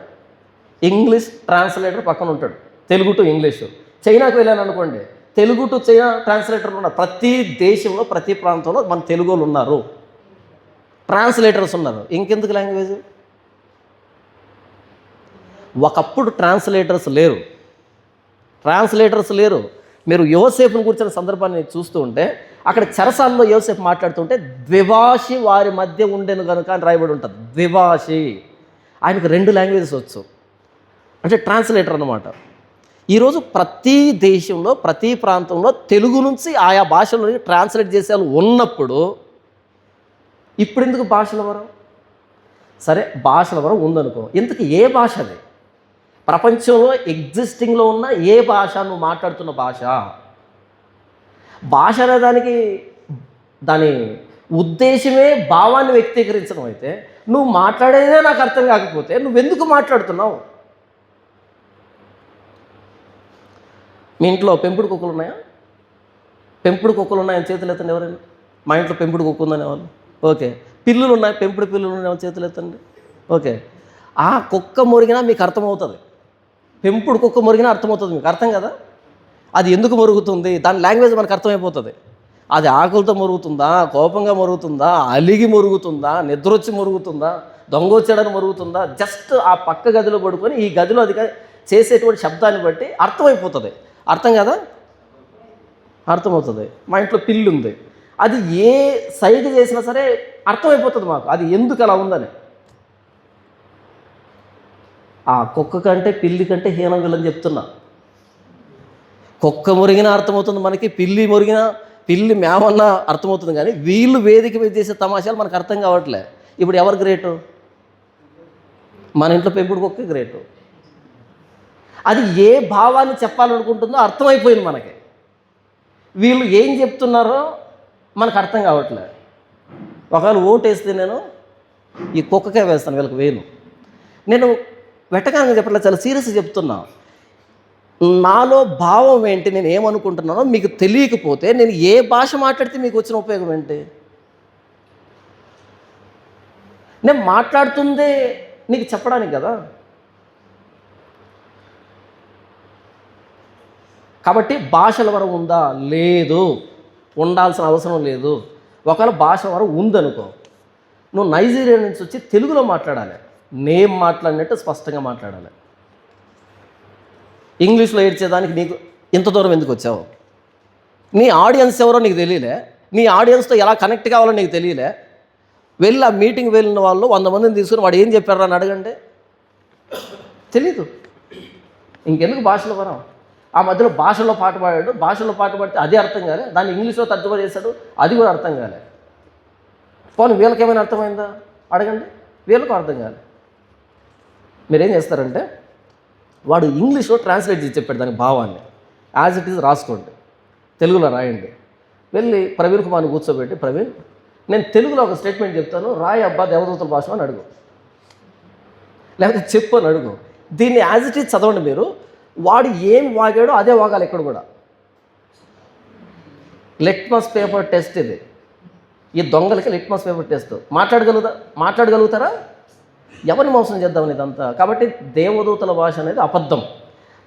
ఇంగ్లీష్ ట్రాన్స్లేటర్ పక్కన ఉంటాడు, తెలుగు టు ఇంగ్లీషు. చైనాకి వెళ్ళాను అనుకోండి, తెలుగు టు చైనా ట్రాన్స్లేటర్లు ఉన్నారు. ప్రతి దేశంలో ప్రతి ప్రాంతంలో మన తెలుగు వాళ్ళు ఉన్నారు, ట్రాన్స్లేటర్స్ ఉన్నారు. ఇంకెందుకు లాంగ్వేజ్? ఒకప్పుడు ట్రాన్స్లేటర్స్ లేరు. మీరు యోసేపును కూర్చున్న సందర్భాన్ని చూస్తూ ఉంటే అక్కడ చెరసాలలో యోసేపు మాట్లాడుతుంటే ద్విభాషి వారి మధ్య ఉండెను కనుక అని రాయబడి ఉంటుంది. ద్విభాషి, ఆయనకు 2 లాంగ్వేజెస్ వచ్చు, అంటే ట్రాన్స్లేటర్ అన్నమాట. ఈరోజు ప్రతి దేశంలో ప్రతి ప్రాంతంలో తెలుగు నుంచి ఆయా భాషలను ట్రాన్స్లేట్ చేసే వాళ్ళు ఉన్నప్పుడు ఇప్పుడు ఎందుకు భాషల వరం? సరే, భాషల వరం ఉందనుకో, ఇంతకు ఏ భాష అది? ప్రపంచంలో ఎగ్జిస్టింగ్లో ఉన్న ఏ భాష నువ్వు మాట్లాడుతున్న భాష అనే దాని ఉద్దేశమే భావాన్ని వ్యక్తీకరించడం అయితే, నువ్వు మాట్లాడేదే నాకు అర్థం కాకపోతే నువ్వెందుకు మాట్లాడుతున్నావు? మీ ఇంట్లో పెంపుడు కుక్కలు ఉన్నాయా? పెంపుడు కుక్కలు ఉన్నాయని చేతులు ఎత్తండి ఎవరైనా. మా ఇంట్లో పెంపుడు కుక్క ఉందనే వాళ్ళు. ఓకే. పిల్లులు ఉన్నాయి, పెంపుడు పిల్లులు ఉన్నాయని చేతులు ఎత్తండి. ఓకే. ఆ కుక్క మురిగినా మీకు అర్థమవుతుంది, పెంపుడు కుక్క మురిగినా అర్థమవుతుంది మీకు. అర్థం కదా? అది ఎందుకు మరుగుతుంది, దాని లాంగ్వేజ్ మనకు అర్థమైపోతుంది. అది ఆకులతో మరుగుతుందా, కోపంగా మరుగుతుందా, అలిగి మరుగుతుందా, నిద్రొచ్చి మరుగుతుందా, దొంగ వచ్చాడని మరుగుతుందా, జస్ట్ ఆ పక్క గదిలో పడుకొని ఈ గదిలో అది చేసేటువంటి శబ్దాన్ని బట్టి అర్థమైపోతుంది. అర్థం కదా? అర్థమవుతుంది. మా ఇంట్లో పిల్లి ఉంది, అది ఏ సైడ్ చేసినా సరే అర్థమైపోతుంది మాకు అది ఎందుకు అలా ఉందని. ఆ కుక్క కంటే పిల్లి కంటే హీనం వీళ్ళని చెప్తున్నా. కుక్క మురిగినా అర్థమవుతుంది మనకి, పిల్లి మేమన్నా అర్థమవుతుంది, కానీ వీళ్ళు వేదిక మీద చేసే తమాషాలు మనకు అర్థం కావట్లే. ఇప్పుడు ఎవరు గ్రేటు? మన ఇంట్లో పెంపుడు కుక్క గ్రేటు. అది ఏ భావాన్ని చెప్పాలనుకుంటుందో అర్థమైపోయింది మనకి. వీళ్ళు ఏం చెప్తున్నారో మనకు అర్థం కావట్లే. ఒకవేళ ఓటేస్తే నేను ఈ కుక్కకే వేస్తాను, వీళ్ళకి వేను. నేను వెటకారంగా చెప్పట్లేదు, చాలా సీరియస్గా చెప్తున్నా. నాలో భావం ఏంటి, నేను ఏమనుకుంటున్నానో మీకు తెలియకపోతే నేను ఏ భాష మాట్లాడితే మీకు వచ్చిన ఉపయోగం ఏంటి? నేను మాట్లాడుతుందే నీకు చెప్పడానికి కదా. కాబట్టి భాషల వరం ఉందా? లేదు, ఉండాల్సిన అవసరం లేదు. ఒకవేళ భాషల వరం ఉందనుకో, నువ్వు నైజీరియా నుంచి వచ్చి తెలుగులో మాట్లాడాలి, నేను మాట్లాడినట్టు స్పష్టంగా మాట్లాడాలి. ఇంగ్లీష్లో ఏడ్చేదానికి నీకు ఇంత దూరం ఎందుకు వచ్చావు? నీ ఆడియన్స్ ఎవరో నీకు తెలియలే, నీ ఆడియన్స్తో ఎలా కనెక్ట్ కావాలో నీకు తెలియలే. వెళ్ళి ఆ మీటింగ్ వెళ్ళిన వాళ్ళు 100 మందిని తీసుకుని వాడు ఏం చెప్పారు అని అడగండి, తెలీదు. ఇంకెందుకు భాషల వరం? ఆ మధ్యలో భాషలో పాట పాడాడు, భాషలో పాట పాడితే అది అర్థం కాలే, దాన్ని ఇంగ్లీష్లో తర్జుమా చేశాడు, అది కూడా అర్థం కాలే. పోనీ వీళ్ళకి ఏమైనా అర్థమైందా అడగండి, వీళ్ళకు అర్థం కాలే. మీరేం చేస్తారంటే, వాడు ఇంగ్లీష్లో ట్రాన్స్లేట్ చేసి చెప్పాడు దాని భావాన్ని, యాజ్ ఇట్ ఈజ్ రాసుకోండి, తెలుగులో రాయండి. వెళ్ళి ప్రవీణ్ కుమార్ని కూర్చోబెట్టి, ప్రవీణ్ నేను తెలుగులో ఒక స్టేట్మెంట్ చెప్తాను, రాయి అబ్బా దేవదూతల భాష అని అడుగు, లేకపోతే చెప్పు అని అడుగు. దీన్ని యాజ్ ఇట్ ఈజ్ చదవండి మీరు. వాడు ఏం వాగాడో అదే వాగాలి ఇక్కడ కూడా. లిట్మస్ పేపర్ టెస్ట్ ఇది. ఈ దొంగలకి లిట్మస్ పేపర్ టెస్ట్. మాట్లాడగలుగుతారా? ఎవరిని మోసం చేద్దామని ఇదంతా. కాబట్టి దేవదూతల భాష అనేది అబద్ధం.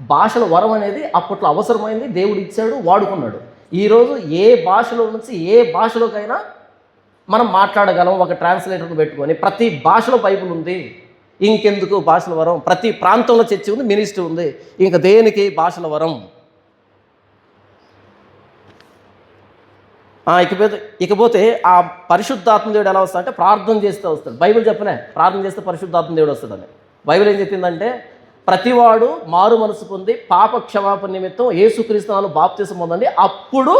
భాషల వరం అనేది అప్పట్లో అవసరమైంది, దేవుడు ఇచ్చాడు, వాడుకున్నాడు. ఈరోజు ఏ భాషలో నుంచి ఏ భాషలోకైనా మనం మాట్లాడగలం ఒక ట్రాన్స్లేటర్ని పెట్టుకొని. ప్రతి భాషలో బైబిల్ ఉంది, ఇంకెందుకు భాషల వరం? ప్రతి ప్రాంతంలో చర్చి ఉంది, మినిస్ట్రీ ఉంది, ఇంకా దేనికి భాషల వరం? ఇకపోతే ఆ పరిశుద్ధాత్మ దేవుడు ఎలా వస్తాడంటే ప్రార్థన చేస్తే వస్తాడు. బైబిల్ చెప్పలే ప్రార్థన చేస్తే పరిశుద్ధాత్మ దేవుడు వస్తాడని. బైబిల్ ఏం చెప్పిందంటే, ప్రతివాడు మారు మనసు పొంది పాప క్షమాపణ నిమిత్తం యేసుక్రీస్తు నామములో బాప్తిసం పొందండి, అప్పుడు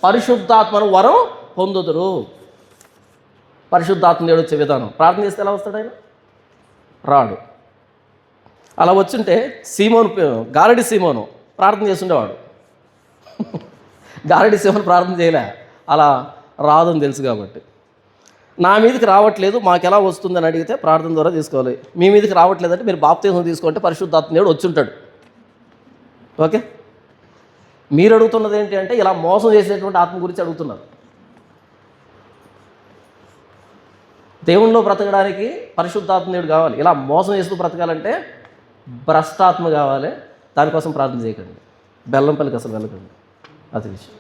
పరిశుద్ధాత్మను వరం పొందుదురు. పరిశుద్ధాత్మ దేవుడు వచ్చే విధానం. ప్రార్థన చేస్తే ఎలా వస్తాడు ఆయన? రాడు. అలా వచ్చుంటే గారడి సీమోను ప్రార్థన చేస్తుండేవాడు. గారడి సీమోను ప్రార్థన చేయలే, అలా రాదని తెలుసు కాబట్టి. నా మీదకి రావట్లేదు, మాకు ఎలా వస్తుందని అడిగితే ప్రార్థన ద్వారా తీసుకోవాలి. మీ మీదకి రావట్లేదంటే మీరు బాప్తిసం తీసుకుంటే పరిశుద్ధాత్మ దేవుడు వచ్చి ఉంటాడు. ఓకే. మీరు అడుగుతున్నది ఏంటి అంటే ఇలా మోసం చేసేటువంటి ఆత్మ గురించి అడుగుతున్నారు. దేవునిలో బ్రతకడానికి పరిశుద్ధాత్మీయుడు కావాలి. ఇలా మోసం చేస్తూ బ్రతకాలంటే భ్రష్టాత్మ కావాలి. దానికోసం ప్రార్థన చేయకండి, బెల్లంపల్లికి అసలు వెళ్ళకండి. అది విషయం.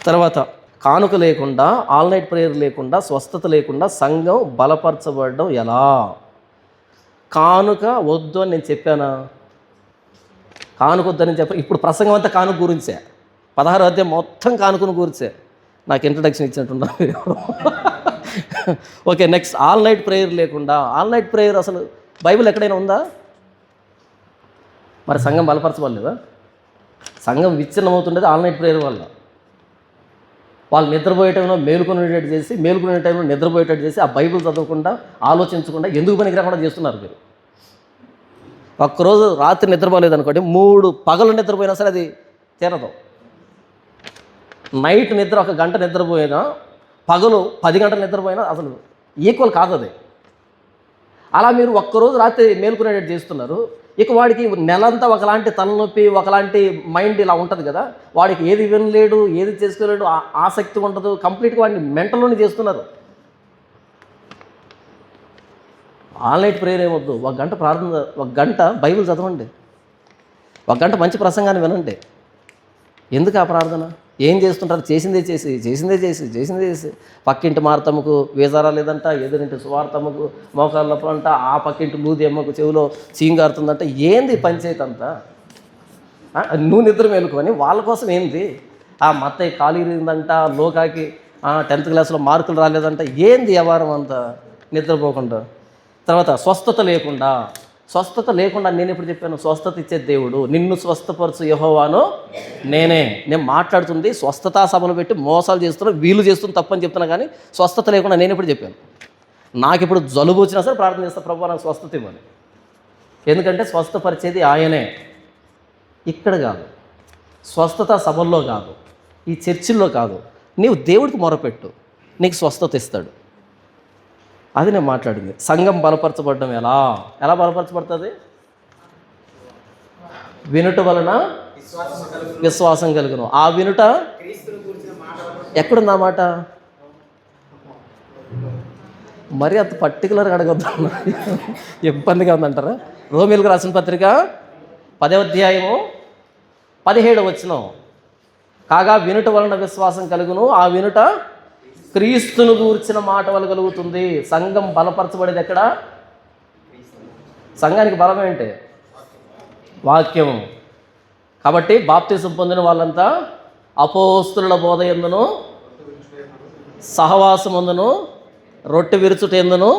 తర్వాత కానుక లేకుండా, ఆల్ నైట్ ప్రేయర్ లేకుండా, స్వస్థత లేకుండా సంఘం బలపరచబడడం ఎలా? కానుక వద్దు అని నేను చెప్పానా? కానుక వద్దని చెప్ప ఇప్పుడు ప్రసంగం అంతా కానుక గురించే. 16వ అధ్యాయం మొత్తం కానుకను గురించే. నాకు ఇంట్రడక్షన్ ఇచ్చినట్టున్నారు. Okay, next all night prayer లేకుండా. ఆల్ నైట్ ప్రేయర్ అసలు బైబిల్ ఎక్కడైనా ఉందా? మరి సంఘం బలపరచబడలేదా? సంఘం విచ్ఛిన్నమవుతుండేది ఆల్ నైట్ ప్రేయర్ వల్ల. వాళ్ళు నిద్రపోయే టైంలో మేలుకునేటట్టు చేసి, మేలుకునే టైంలో నిద్రపోయేటట్టు చేసి, ఆ బైబిల్ చదవకుండా, ఆలోచించకుండా, ఎందుకు పనికి రాకుండా చేస్తున్నారు మీరు. ఒక్కరోజు రాత్రి నిద్రపోలేదు అనుకోండి, 3 పగలు నిద్రపోయినా సరే అది తీరదు. నైట్ నిద్ర 1 గంట నిద్రపోయినా, పగలు 10 గంటలు నిద్రపోయినా అసలు ఈక్వల్ కాదు అది. అలా మీరు ఒక్కరోజు రాత్రి మేలుకునేటట్టు చేస్తున్నారు. ఇక వాడికి నెలంతా ఒకలాంటి తలనొప్పి, ఒకలాంటి మైండ్ ఇలా ఉంటుంది కదా. వాడికి ఏది వినలేడు, ఏది చేసుకోలేడు, ఆసక్తి ఉండదు. కంప్లీట్గా వాడిని మెంటల్లోనే చేస్తున్నారు. ఆల్ నైట్ ప్రేయర్ ఏమొద్దు. 1 గంట ప్రార్థన, 1 గంట బైబిల్ చదవండి, 1 గంట మంచి ప్రసంగాన్ని వినండి. ఎందుకు ఆ ప్రార్థన? ఏం చేస్తుంటారు? చేసిందే చేసి పక్కింటి మారతమ్మకు వీజారా లేదంట, ఎదురింటి సువార్తమ్మకు మోకాళ్ళ నొప్పులు అంట, ఆ పక్కింటి లూది అమ్మకు చెవిలో చీంగారుతుందంట. ఏంది పంచాయతీ అంతా? నువ్వు నిద్ర మేలుకొని వాళ్ళ కోసం ఏంది? ఆ మత్తయ్య ఖాళీ ఇరిందంట, లోకాకి 10th క్లాస్లో మార్కులు రాలేదంట. ఏంది వ్యవహారం అంతా నిద్రపోకుండా? తర్వాత స్వస్థత లేకుండా నేను ఎప్పుడు చెప్పాను? స్వస్థత ఇచ్చే దేవుడు, నిన్ను స్వస్థపరచు యెహోవాను నేనే. నేను మాట్లాడుతుంది స్వస్థతా సభలు పెట్టి మోసాలు చేస్తున్నా, వీళ్ళు చేస్తున్న తప్పని చెప్తున్నా. కానీ స్వస్థత లేకుండా నేను ఎప్పుడు చెప్పాను? నాకు ఇప్పుడు జలుబు వచ్చినా సరే ప్రార్థన చేస్తా, ప్రభువా నాకు స్వస్థత ఇవ్వని. ఎందుకంటే స్వస్థపరిచేది ఆయనే. ఇక్కడ కాదు, స్వస్థతా సభల్లో కాదు, ఈ చర్చిల్లో కాదు. నీవు దేవుడికి మొరపెట్టు, నీకు స్వస్థత ఇస్తాడు. అది నేను మాట్లాడింది. సంఘం బలపరచబడడం ఎలా బలపరచబడుతుంది? వినుట వలన విశ్వాసం కలుగును. ఆ వినుట ఎక్కడుంది ఆ మాట? మరి అంత పర్టికులర్గా అడగొద్దు, ఇబ్బందిగా ఉందంటారా? రోమీయులకు రాసిన పత్రిక 10వ అధ్యాయము 17వ వచనం. కాగా వినుట వలన విశ్వాసం కలుగును, ఆ వినుట క్రీస్తును గూర్చిన మాట వల్ల కలుగుతుంది. సంఘం బలపరచబడేది ఎక్కడ? సంఘానికి బలం ఏంటి? వాక్యం. కాబట్టి బాప్తిసం పొందిన వాళ్ళంతా అపోస్తుల బోధ యందును, సహవాసమందును, రొట్టె విరుచుట యందును,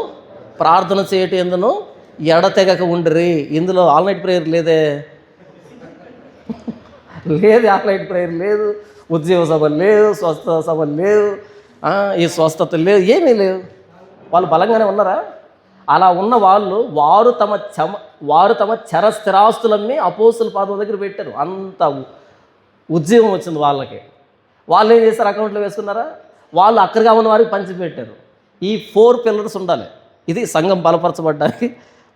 ప్రార్థన చేయట యందును ఎడతెగక ఉండిరి. ఇందులో ఆల్ నైట్ ప్రేయర్ లేదే, ఆల్ నైట్ ప్రేయర్ లేదు, ఉద్యోగ సభలు లేదు, స్వస్థ సభలు లేవు, ఈ స్వస్థత లేదు, ఏమీ లేవు. వాళ్ళు బలంగానే ఉన్నారా? అలా ఉన్న వారు తమ చర స్థిరాస్తులన్నీ అపోస్తుల పాదం దగ్గర పెట్టారు. అంత ఉద్యోగం వచ్చింది వాళ్ళకి. వాళ్ళు ఏం చేస్తారు? అకౌంట్లో వేసుకున్నారా? వాళ్ళు అక్కడిగా ఉన్న వారికి పంచిపెట్టారు. ఈ 4 పిల్లర్స్ ఉండాలి. ఇది సంఘం బలపరచబడ్డానికి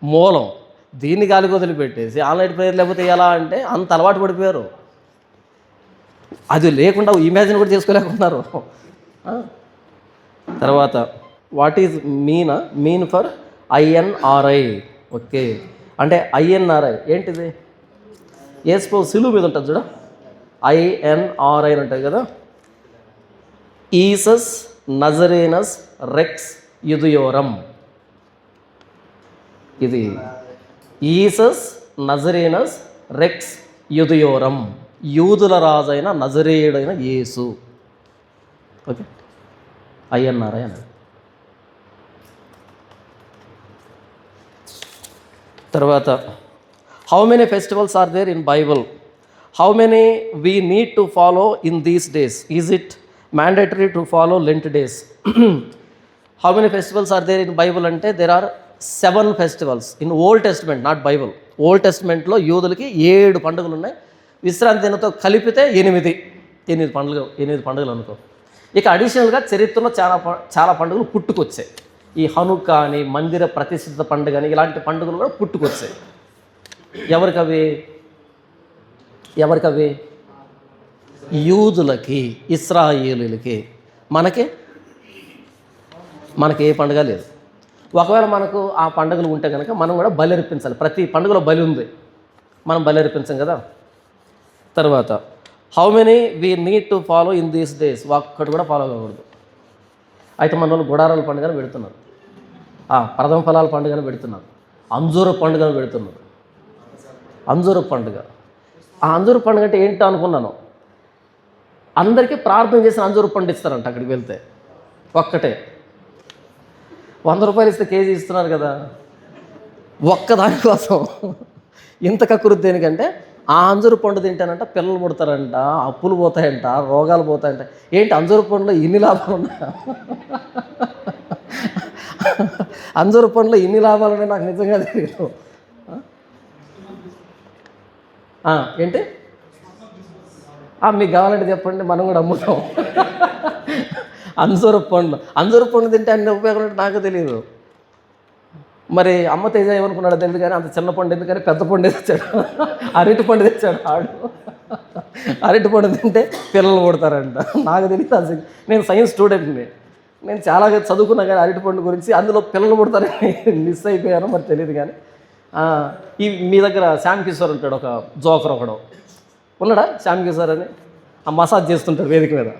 మూలం. దీన్ని గాలికి వదిలిపెట్టేసి ఆల్ నైట్ ప్రేయర్ లేకపోతే ఎలా అంటే అంత అలవాటు పడిపోయారు. అది లేకుండా ఇమాజిన్ కూడా చేసుకోలేకున్నారు. తర్వాత what is mean for INRI. Okay, అంటే INRI ఏంటిది? ఏసుకో సిలువు మీద ఉంటుంది చూడ, INRI అని ఉంటుంది కదా. ఈసస్ నజరేనస్ రెక్స్ యుదుయోరం. ఇది ఈసస్ నజరేనస్ రెక్స్ యుదుయోరం, యూదుల రాజైన నజరేయుడైన యేసు. ఓకే, INRI అని. తర్వాత how many festivals are there in Bible? How many we need to follow in these days? Is it mandatory to follow Lent days? How many festivals are there in Bible అంటే there are 7 festivals in Old Testament, not Bible. ఓల్డ్ టెస్ట్మెంట్లో యూదులకి 7 పండుగలు ఉన్నాయి. విశ్రాంతి దినంతో కలిపితే 8 పండుగలు అనుకో. ఇక అడిషనల్గా చరిత్రలో చాలా పండుగలు పుట్టుకొచ్చాయి. ఈ హనుకా అని, మందిర ప్రతిష్ఠిత పండుగ అని, ఇలాంటి పండుగలు కూడా పుట్టుకొచ్చాయి. ఎవరికి అవి? ఎవరికి అవి? యూదులకి, ఇశ్రాయేలీలకి. మనకి ఏ పండుగ లేదు. ఒకవేళ మనకు ఆ పండుగలు ఉంటే కనుక మనం కూడా బలి అర్పించాలి. ప్రతి పండుగలో బలి ఉంది, మనం బలి అర్పించాం కదా. తర్వాత how many we need to follow in these days, ఒక్కటి కూడా ఫాలో కాకూడదు. అయితే మన వాళ్ళు గుడారాల పండుగను పెడుతున్నారు, ప్రథమ ఫలాల పండుగను పెడుతున్నారు, అంజూర పండుగను పెడుతున్నారు. అంజూర పండుగ, ఆ అంజూర పండుగ అంటే ఏంటో అనుకున్నాను. అందరికీ ప్రార్థన చేసిన అంజూర పండు ఇస్తారంట. అక్కడికి వెళ్తే ఒక్కటే 100 రూపాయలు ఇస్తే కేజీ ఇస్తున్నారు కదా. ఒక్కదానికోసం ఇంత కక్కురుద్ది దేనికంటే ఆ అంజూర పండు తింటానంట పిల్లలు పుడతారంట, అప్పులు పోతాయంట, రోగాలు పోతాయంట. ఏంటి అంజూర పండులో ఇన్ని లాభాలు ఉన్నాయా? అంజూర పండులో ఇన్ని లాభాలు ఉన్నాయి, నాకు నిజంగా తెలియదు. ఏంటి మీకు కావాలంటే చెప్పండి, మనం కూడా అమ్ముతాం. అంజూర పండు తింటే అన్ని ఉపయోగాలు నాకు తెలియదు. మరి అమ్మ తేజ ఏమనుకున్నాడో తెలియదు కానీ అంత చిన్న పండు ఎందుకని పెద్ద పండు తెచ్చాడు, అరటి పండు తెచ్చాడు. అరటి పండు తింటే పిల్లలు పుడతారంట. నాకు తెలియదు అసలు. నేను సైన్స్ స్టూడెంట్ని, నేను చాలా చదువుకున్నా కానీ అరటి పండు గురించి, అందులో పిల్లలు పుడతారని మిస్ అయిపోయాను, మరి తెలియదు. కానీ మీ దగ్గర శ్యామ్ కిషోర్ ఉంటాడు, ఒక జోకర్ ఒకడు ఉన్నాడా, శ్యామ్ కిషోర్ అని, ఆ మసాజ్ చేస్తుంటాడు వేదిక మీద.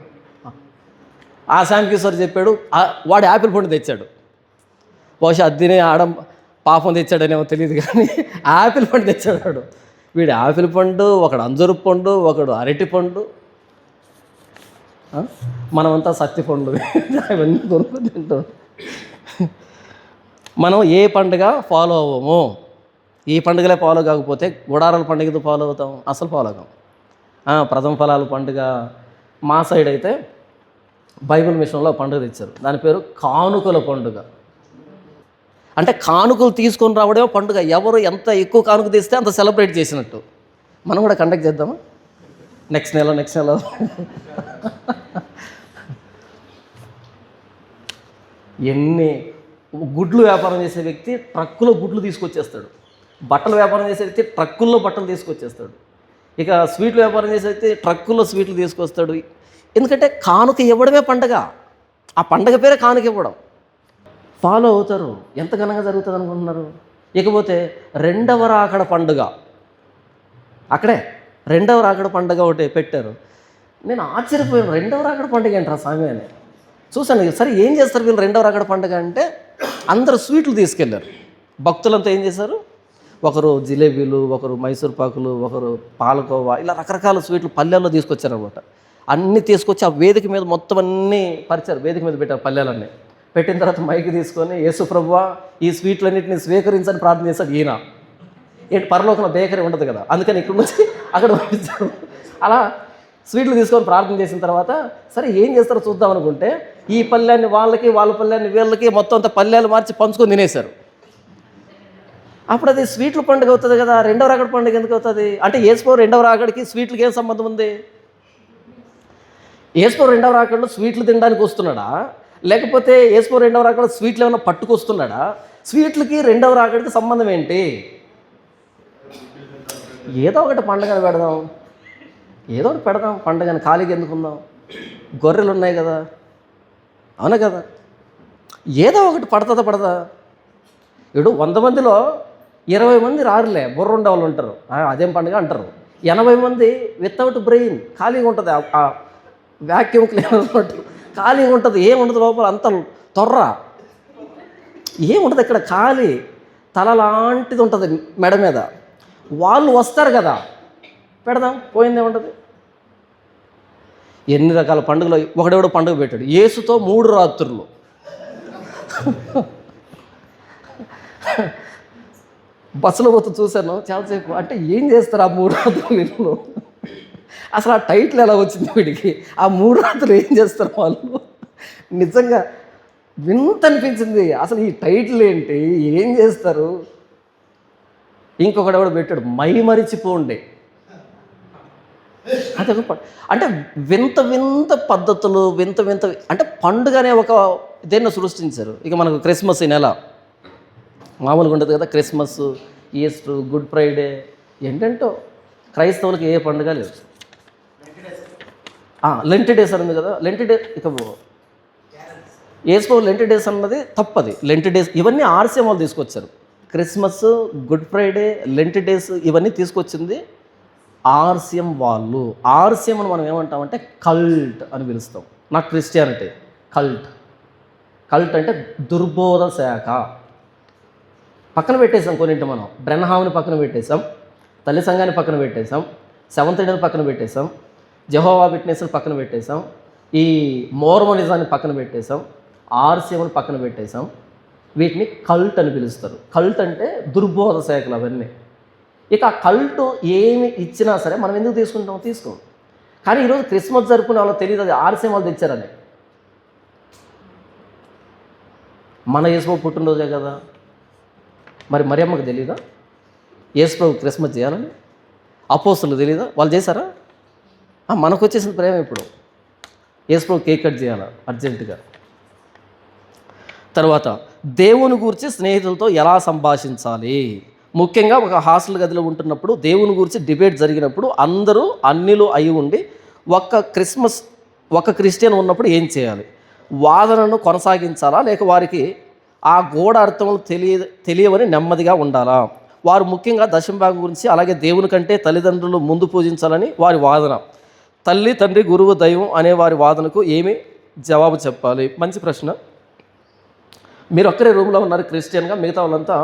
ఆ శ్యామ్ కిషోర్ చెప్పాడు, వాడు యాపిల్ పండు తెచ్చాడు. బహుశా అద్దినే పాపం తెచ్చాడనేమో తెలియదు కానీ యాపిల్ పండు తెచ్చాడు. వీడు యాపిల్ పండు, ఒకడు అంజూర పండు, ఒకడు అరటి పండు, మనమంతా సత్తి పండు, అవన్నీ కొనుక్కొని తింటాం. మనం ఏ పండుగ ఫాలో అవ్వము. ఈ పండుగలే ఫాలో కాకపోతే గుడారాల పండుగతో ఫాలో అవుతాం, అసలు ఫాలో కాం. ప్రథమ ఫలాల పండుగ మా సైడ్ అయితే బైబిల్ మిషన్లో పండుగ తెచ్చారు, దాని పేరు కానుకల పండుగ. అంటే కానుకలు తీసుకొని రావడమే పండుగ. ఎవరు ఎంత ఎక్కువ కానుక తీస్తే అంత సెలబ్రేట్ చేసినట్టు. మనం కూడా కండక్ట్ చేద్దామా నెక్స్ట్ నెల? ఎన్ని గుడ్లు వ్యాపారం చేసే వ్యక్తి ట్రక్కులో గుడ్లు తీసుకొచ్చేస్తాడు, బట్టల వ్యాపారం చేసే వ్యక్తి ట్రక్కుల్లో బట్టలు తీసుకొచ్చేస్తాడు, ఇక స్వీట్లు వ్యాపారం చేసే వ్యక్తి ట్రక్కుల్లో స్వీట్లు తీసుకొస్తాడు. ఎందుకంటే కానుక ఇవ్వడమే పండగ. ఆ పండగ పేరే కానుక ఇవ్వడం. ఫాలో అవుతారు. ఎంత ఘనంగా జరుగుతుంది అనుకుంటున్నారు? ఇకపోతే రెండవ రాకడ పండుగ, అక్కడే రెండవ రాకడ పండుగ ఒకటి పెట్టారు. నేను ఆశ్చర్యపోయాను, రెండవ రాకడ పండుగ ఏంట్రా స్వామి అని చూశాను. సరే ఏం చేస్తారు వీళ్ళు రెండవ రాకడ పండుగ అంటే? అందరూ స్వీట్లు తీసుకెళ్ళారు. భక్తులంతా ఏం చేశారు? ఒకరు జిలేబీలు, ఒకరు మైసూర్ పాకులు, ఒకరు పాలకోవా, ఇలా రకరకాల స్వీట్లు పల్లెల్లో తీసుకొచ్చారనమాట. అన్నీ తీసుకొచ్చి ఆ వేదిక మీద మొత్తం అన్నీ పరిచారు, వేదిక మీద పెట్టారు పల్లెలన్నీ. పెట్టిన తర్వాత మైకి తీసుకొని యేసు ప్రభువా ఈ స్వీట్లన్నింటినీ స్వీకరించని ప్రార్థన చేశాడు. ఈయన ఏంటి, పరలోకంలో బేకరీ ఉండదు కదా, అందుకని ఇక్కడ నుంచి అక్కడ పంపించాడు. అలా స్వీట్లు తీసుకొని ప్రార్థన చేసిన తర్వాత సరే ఏం చేస్తారో చూద్దాం అనుకుంటే ఈ పల్లెన్ని వాళ్ళకి, వాళ్ళ పల్లెన్ని వీళ్ళకి, మొత్తం అంతా పల్లెలు మార్చి పంచుకొని తినేశారు. అప్పుడు అది స్వీట్ల పండుగ అవుతుంది కదా, రెండవ రాకడ పండుగ ఎందుకు అవుతుంది అంటే? యేసు రెండవ రాకడికి స్వీట్లకి ఏం సంబంధం ఉంది? యేసు రెండవ రాకడలో స్వీట్లు తినడానికి వస్తున్నాడా, లేకపోతే యేసు రెండవ రాకడలో స్వీట్లు ఏమైనా పట్టుకొస్తున్నాడా? స్వీట్లకి రెండవ రాకడికి సంబంధం ఏంటి? ఏదో ఒకటి పండుగను పెడదాం, ఏదో ఒకటి పెడదాం పండుగని, ఖాళీగా ఎందుకుందాం? గొర్రెలు ఉన్నాయి కదా, అవునా కదా, ఏదో ఒకటి పడదా? ఇప్పుడు 100 మందిలో 20 మంది రారులే, బుర్ర ఉండేవాళ్ళు ఉంటారు, అదేం పండుగ అంటారు. 80 మంది వితౌట్ బ్రెయిన్ ఖాళీగా ఉంటుంది, ఆ వ్యాక్యూమ్ క్లీనర్ ఖాళీగా ఉంటుంది, ఏముండదు లోపల, అంత తొర్ర ఏముంటుంది ఇక్కడ, ఖాళీ తల లాంటిది ఉంటుంది మెడ మీద. వాళ్ళు వస్తారు కదా, పెడదాం, పోయిందే ఉంటుంది. ఎన్ని రకాల పండుగలు. ఒకడెవడో పండుగ పెట్టాడు, యేసుతో 3 రాత్రులు. బస్సులో పోతూ చూశాను చాలాసేపు. అంటే ఏం చేస్తారు ఆ 3 రాత్రులు వీళ్ళు? అసలు ఆ టైటిల్ ఎలా వచ్చింది వీడికి? ఆ 3 రాత్రులు ఏం చేస్తారు వాళ్ళు? నిజంగా వింత అనిపించింది. అసలు ఈ టైటిల్ ఏంటి, ఏం చేస్తారు? ఇంకొకటి ఎవడో పెట్టాడు, మైమరిచిపోండి. అదే అంటే వింత పద్ధతులు, వింత అంటే పండుగ అనే ఒక దేన్ని సృష్టించారు. ఇక మనకు క్రిస్మస్ ఈ నెల మామూలుగా ఉంటుంది కదా, క్రిస్మస్, ఈస్టర్, గుడ్ ఫ్రైడే, ఏంటంటో క్రైస్తవులకి ఏ పండుగ లేదు. లెంట్ డేస్ అని ఉంది కదా, లెంట్ డే ఇక యేసు లెంట్ డేస్ అన్నది తప్పది. లెంట్ డేస్ ఇవన్నీ ఆర్సీఎం వాళ్ళు తీసుకొచ్చారు. Christmas, Good Friday, Lent days ఇవన్నీ తీసుకొచ్చింది ఆర్సీఎం వాళ్ళు. ఆర్సీఎం అని మనం ఏమంటామంటే కల్ట్ అని పిలుస్తాం. నాకు క్రిస్టియానిటీ కల్ట్. కల్ట్ అంటే దుర్బోధ శాఖ. పక్కన పెట్టేసాం కొన్నింటి మనం. బ్రెన్హామ్ని పక్కన పెట్టేసాం, తల్లి సంఘాన్ని పక్కన పెట్టేసాం, సెవెంత్ డేని పక్కన పెట్టేసాం, జెహోవా విట్నెస్ని పక్కన పెట్టేసాం, ఈ మోర్మోనిజాన్ని పక్కన పెట్టేసాం, ఆర్సీఎంని పక్కన పెట్టేసాం. వీటిని కల్ట్ అని పిలుస్తారు. కల్ట్ అంటే దుర్బోధ శాఖలు అవన్నీ. ఇక ఆ కల్ట్ ఏమి ఇచ్చినా సరే మనం ఎందుకు తీసుకుంటాం? తీసుకోం. కానీ ఈరోజు క్రిస్మస్ జరుపుకునే వాళ్ళకి తెలియదు అది ఆర్సీఎం వాళ్ళు తెచ్చారని. మన యేసుప్రభు పుట్టినరోజే కదా, మరి మరియమ్మకు తెలీదా యేసుప్రభు క్రిస్మస్ చేయాలని? అపోస్తలులకు తెలీదా? వాళ్ళు చేశారా? మనకు వచ్చేసిన ప్రేమ ఇప్పుడు యేసుప్రభు కేక్ కట్ చేయాలా అర్జెంటుగా. తర్వాత దేవుని గురించి స్నేహితులతో ఎలా సంభాషించాలి. ముఖ్యంగా ఒక హాస్టల్ గదిలో ఉంటున్నప్పుడు దేవుని గురించి డిబేట్ జరిగినప్పుడు అందరూ అన్నిలు అయి ఉండి ఒక క్రిస్టియన్ ఉన్నప్పుడు ఏం చేయాలి? వాదనను కొనసాగించాలా, లేక వారికి ఆ గూఢ అర్థములు తెలియవని నెమ్మదిగా ఉండాలా? వారు ముఖ్యంగా దశంభాగం గురించి, అలాగే దేవుని కంటే తల్లిదండ్రులు ముందు పూజించాలని వారి వాదన. తల్లి, తండ్రి, గురువు, దైవం అనే వారి వాదనకు ఏమి జవాబు చెప్పాలి? మంచి ప్రశ్న. మీరు ఒక్కరే రూమ్లో ఉన్నారు క్రిస్టియన్గా, మిగతా వాళ్ళంతా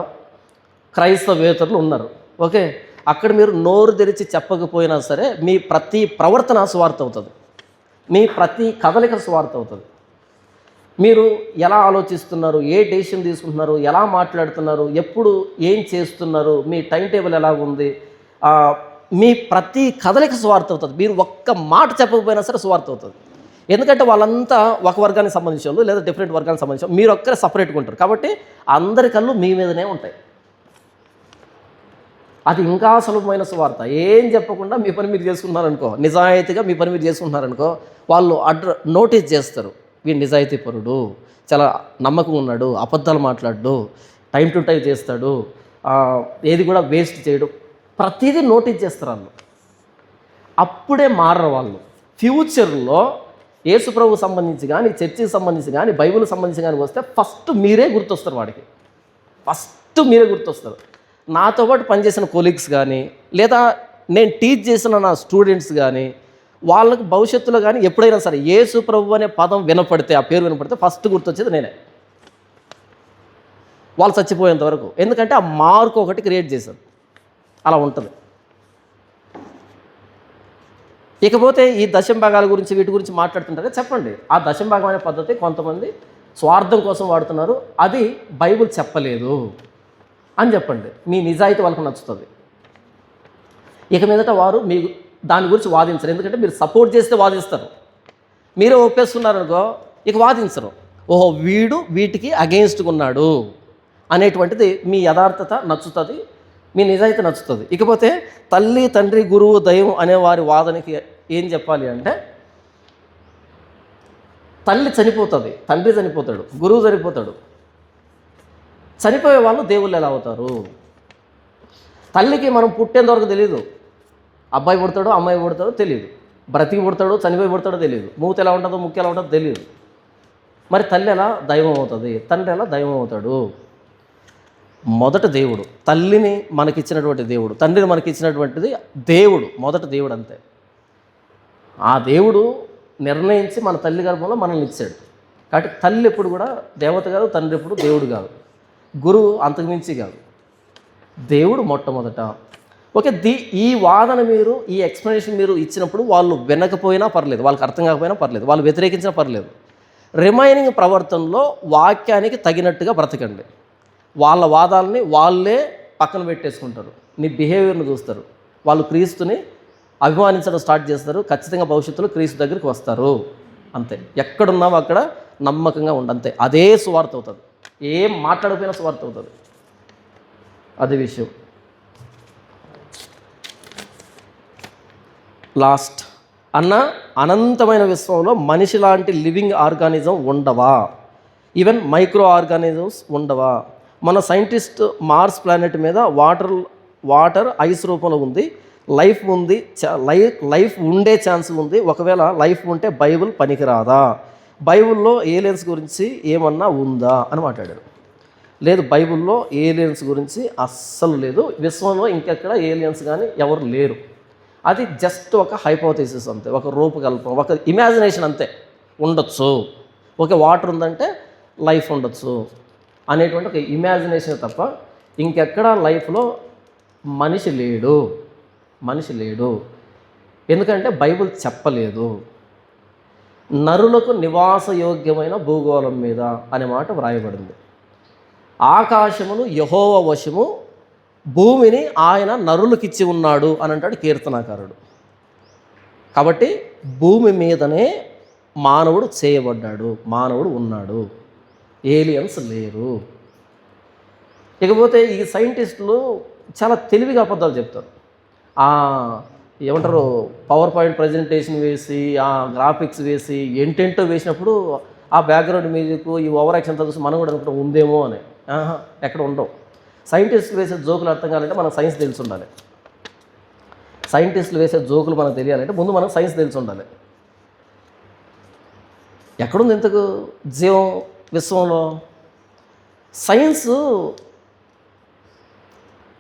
క్రైస్తవేతరులు ఉన్నారు. ఓకే, అక్కడ మీరు నోరు తెరిచి చెప్పకపోయినా సరే మీ ప్రతి ప్రవర్తన స్వార్థ అవుతుంది, మీ ప్రతి కదలిక స్వార్థ అవుతుంది. మీరు ఎలా ఆలోచిస్తున్నారు, ఏ డెసిషన్ తీసుకుంటున్నారు, ఎలా మాట్లాడుతున్నారు, ఎప్పుడు ఏం చేస్తున్నారు, మీ టైం టేబుల్ ఎలా ఉంది, మీ ప్రతి కదలిక స్వార్థ అవుతుంది. మీరు ఒక్క మాట చెప్పకపోయినా సరే స్వార్థ అవుతుంది. ఎందుకంటే వాళ్ళంతా ఒక వర్గానికి సంబంధించిన వాళ్ళు లేదా డిఫరెంట్ వర్గానికి సంబంధించిన, మీరు ఒక్కరే సపరేట్గా ఉంటారు కాబట్టి అందరి కళ్ళు మీ మీదనే ఉంటాయి. అది ఇంకా సులభమైన స్వార్థ. ఏం చెప్పకుండా మీ పని మీరు చేసుకున్నారనుకో, నిజాయితీగా మీ పని మీరు చేసుకుంటున్నారనుకో, వాళ్ళు నోటీస్ చేస్తారు, వీడు నిజాయితీ పరుడు, చాలా నమ్మకం ఉన్నాడు, అబద్ధాలు మాట్లాడు, టైం టు టైం చేస్తాడు, ఏది కూడా వేస్ట్ చేయడు, ప్రతిదీ నోటీస్ చేస్తారు వాళ్ళు. అప్పుడే మారరు వాళ్ళు. ఫ్యూచర్లో యేసుప్రభుకు సంబంధించి కానీ, చర్చికి సంబంధించి కానీ, బైబిల్కి సంబంధించి కానీ వస్తే ఫస్ట్ మీరే గుర్తొస్తారు వాడికి. ఫస్ట్ మీరే గుర్తొస్తారు. నాతో పాటు పనిచేసిన కొలీగ్స్ కానీ, లేదా నేను టీచ్ చేసిన నా స్టూడెంట్స్ కానీ, వాళ్ళకి భవిష్యత్తులో కానీ ఎప్పుడైనా సరే యేసుప్రభు అనే పదం వినపడితే, ఆ పేరు వినపడితే ఫస్ట్ గుర్తొచ్చేది నేనే, వాళ్ళు చచ్చిపోయేంత వరకు. ఎందుకంటే ఆ మార్కు ఒకటి క్రియేట్ చేశారు, అలా ఉంటుంది. ఇకపోతే ఈ దశంభాగాల గురించి వీటి గురించి మాట్లాడుతుంటారే, చెప్పండి ఆ దశంభాగం అనే పద్ధతి కొంతమంది స్వార్థం కోసం వాడుతున్నారు, అది బైబిల్ చెప్పలేదు అని చెప్పండి. మీ నిజాయితీ వాళ్ళకు నచ్చుతుంది. ఇక మీదట వారు మీ దాని గురించి వాదించరు. ఎందుకంటే మీరు సపోర్ట్ చేస్తే వాదిస్తారు, మీరే ఒప్పేస్తున్నారనుకో ఇక వాదించరు. ఓహో వీడు వీటికి అగెయిన్స్ట్గా ఉన్నాడు అనేటువంటిది మీ యథార్థత నచ్చుతుంది, మీ నిజాయితీ నచ్చుతుంది. ఇకపోతే తల్లి, తండ్రి, గురువు, దైవం అనే వారి వాదనకి ఏం చెప్పాలి అంటే, తల్లి చనిపోతుంది, తండ్రి చనిపోతాడు, గురువు చనిపోతాడు, చనిపోయే వాళ్ళు దేవుళ్ళు ఎలా అవుతారు? తల్లికి మనం పుట్టేంత వరకు తెలియదు, అబ్బాయి పుడతాడో అమ్మాయి పుడతాడో తెలియదు, బ్రతికి పుడతాడో చనిపోయి పుడతాడో తెలియదు, మూత ఎలా ఉంటుందో ముక్కు ఎలా ఉంటుందో తెలియదు. మరి తల్లి ఎలా దైవం అవుతుంది, తండ్రి ఎలా దైవం అవుతాడు? మొదట దేవుడు, తల్లిని మనకిచ్చినటువంటి దేవుడు, తండ్రిని మనకిచ్చినటువంటిది దేవుడు, మొదట దేవుడు అంతే. ఆ దేవుడు నిర్ణయించి మన తల్లి గర్భంలో మనల్ని ఇచ్చాడు. కాబట్టి తల్లి ఎప్పుడు కూడా దేవత కాదు, తండ్రి ఎప్పుడు దేవుడు కాదు, గురువు అంతకుమించి కాదు, దేవుడు మొట్టమొదట. ఓకే, ఈ వాదన మీరు, ఈ ఎక్స్ప్లెనేషన్ మీరు ఇచ్చినప్పుడు వాళ్ళు వినకపోయినా పర్లేదు, వాళ్ళకి అర్థం కాకపోయినా పర్లేదు, వాళ్ళు వ్యతిరేకించినా పర్లేదు, రిమైనింగ్ ప్రవర్తనలో వాక్యానికి తగినట్టుగా బ్రతకండి. వాళ్ళ వాదాలని వాళ్ళే పక్కన పెట్టేసుకుంటారు, నీ బిహేవియర్ను చూస్తారు, వాళ్ళు క్రీస్తుని అభిమానించడం స్టార్ట్ చేస్తారు, ఖచ్చితంగా భవిష్యత్తులో క్రీస్తు దగ్గరికి వస్తారు. అంతే, ఎక్కడున్నావో అక్కడ నమ్మకంగా ఉండంతే, అదే సువార్త అవుతుంది, ఏం మాట్లాడకపోయినా సువార్త అవుతుంది. అది విషయం. లాస్ట్ అన్న, అనంతమైన విశ్వంలో మనిషి లాంటి లివింగ్ ఆర్గానిజం ఉండవా? ఈవెన్ మైక్రో ఆర్గానిజమ్స్ ఉండవా? మన సైంటిస్ట్ మార్స్ ప్లానెట్ మీద వాటర్ ఐస్ రూపంలో ఉంది, లైఫ్ ఉంది, లైఫ్ ఉండే ఛాన్స్ ఉంది. ఒకవేళ లైఫ్ ఉంటే బైబిల్ పనికిరాదా, బైబిల్లో ఏలియన్స్ గురించి ఏమన్నా ఉందా అని మాట్లాడారు. లేదు, బైబిల్లో ఏలియన్స్ గురించి అస్సలు లేదు, విశ్వంలో ఇంకెక్కడ ఏలియన్స్ కానీ ఎవరు లేరు. అది జస్ట్ ఒక హైపోథెసిస్ అంతే, ఒక రూపకల్పన, ఒక ఇమాజినేషన్ అంతే. ఉండొచ్చు, ఓకే వాటర్ ఉందంటే లైఫ్ ఉండొచ్చు అనేటువంటి ఒక ఇమాజినేషన్ తప్ప ఇంకెక్కడ లైఫ్లో మనిషి లేడు. ఎందుకంటే బైబిల్ చెప్పలేదు నరులకు నివాసయోగ్యమైన భూగోళం మీద అనే మాట వ్రాయబడింది. ఆకాశమును యెహోవా వశము, భూమిని ఆయన నరులకిచ్చి ఉన్నాడు అని అంటాడు కీర్తనాకారుడు. కాబట్టి భూమి మీదనే మానవుడు చేయబడ్డాడు, మానవుడు ఉన్నాడు, ఏలియన్స్ లేరు. ఇకపోతే ఈ సైంటిస్టులు చాలా తెలివిగా అబద్ధాలు చెప్తారు. ఏమంటారు, పవర్ పాయింట్ ప్రజెంటేషన్ వేసి, ఆ గ్రాఫిక్స్ వేసి, ఎంటెంటో వేసినప్పుడు ఆ బ్యాక్గ్రౌండ్ మ్యూజిక్, ఈ ఓవర్ యాక్షన్ చూసి మనం కూడా అనుకుంటాం ఉందేమో అని. ఎక్కడ ఉండవు. సైంటిస్టులు వేసే జోకులు అర్థం కావాలంటే మనకు సైన్స్ తెలిసి ఉండాలి. సైంటిస్టులు వేసే జోకులు మనకు తెలియాలంటే ముందు మనకు సైన్స్ తెలిసి ఉండాలి. ఎక్కడుంది ఇంతకు జీవం విశ్వంలో? సైన్స్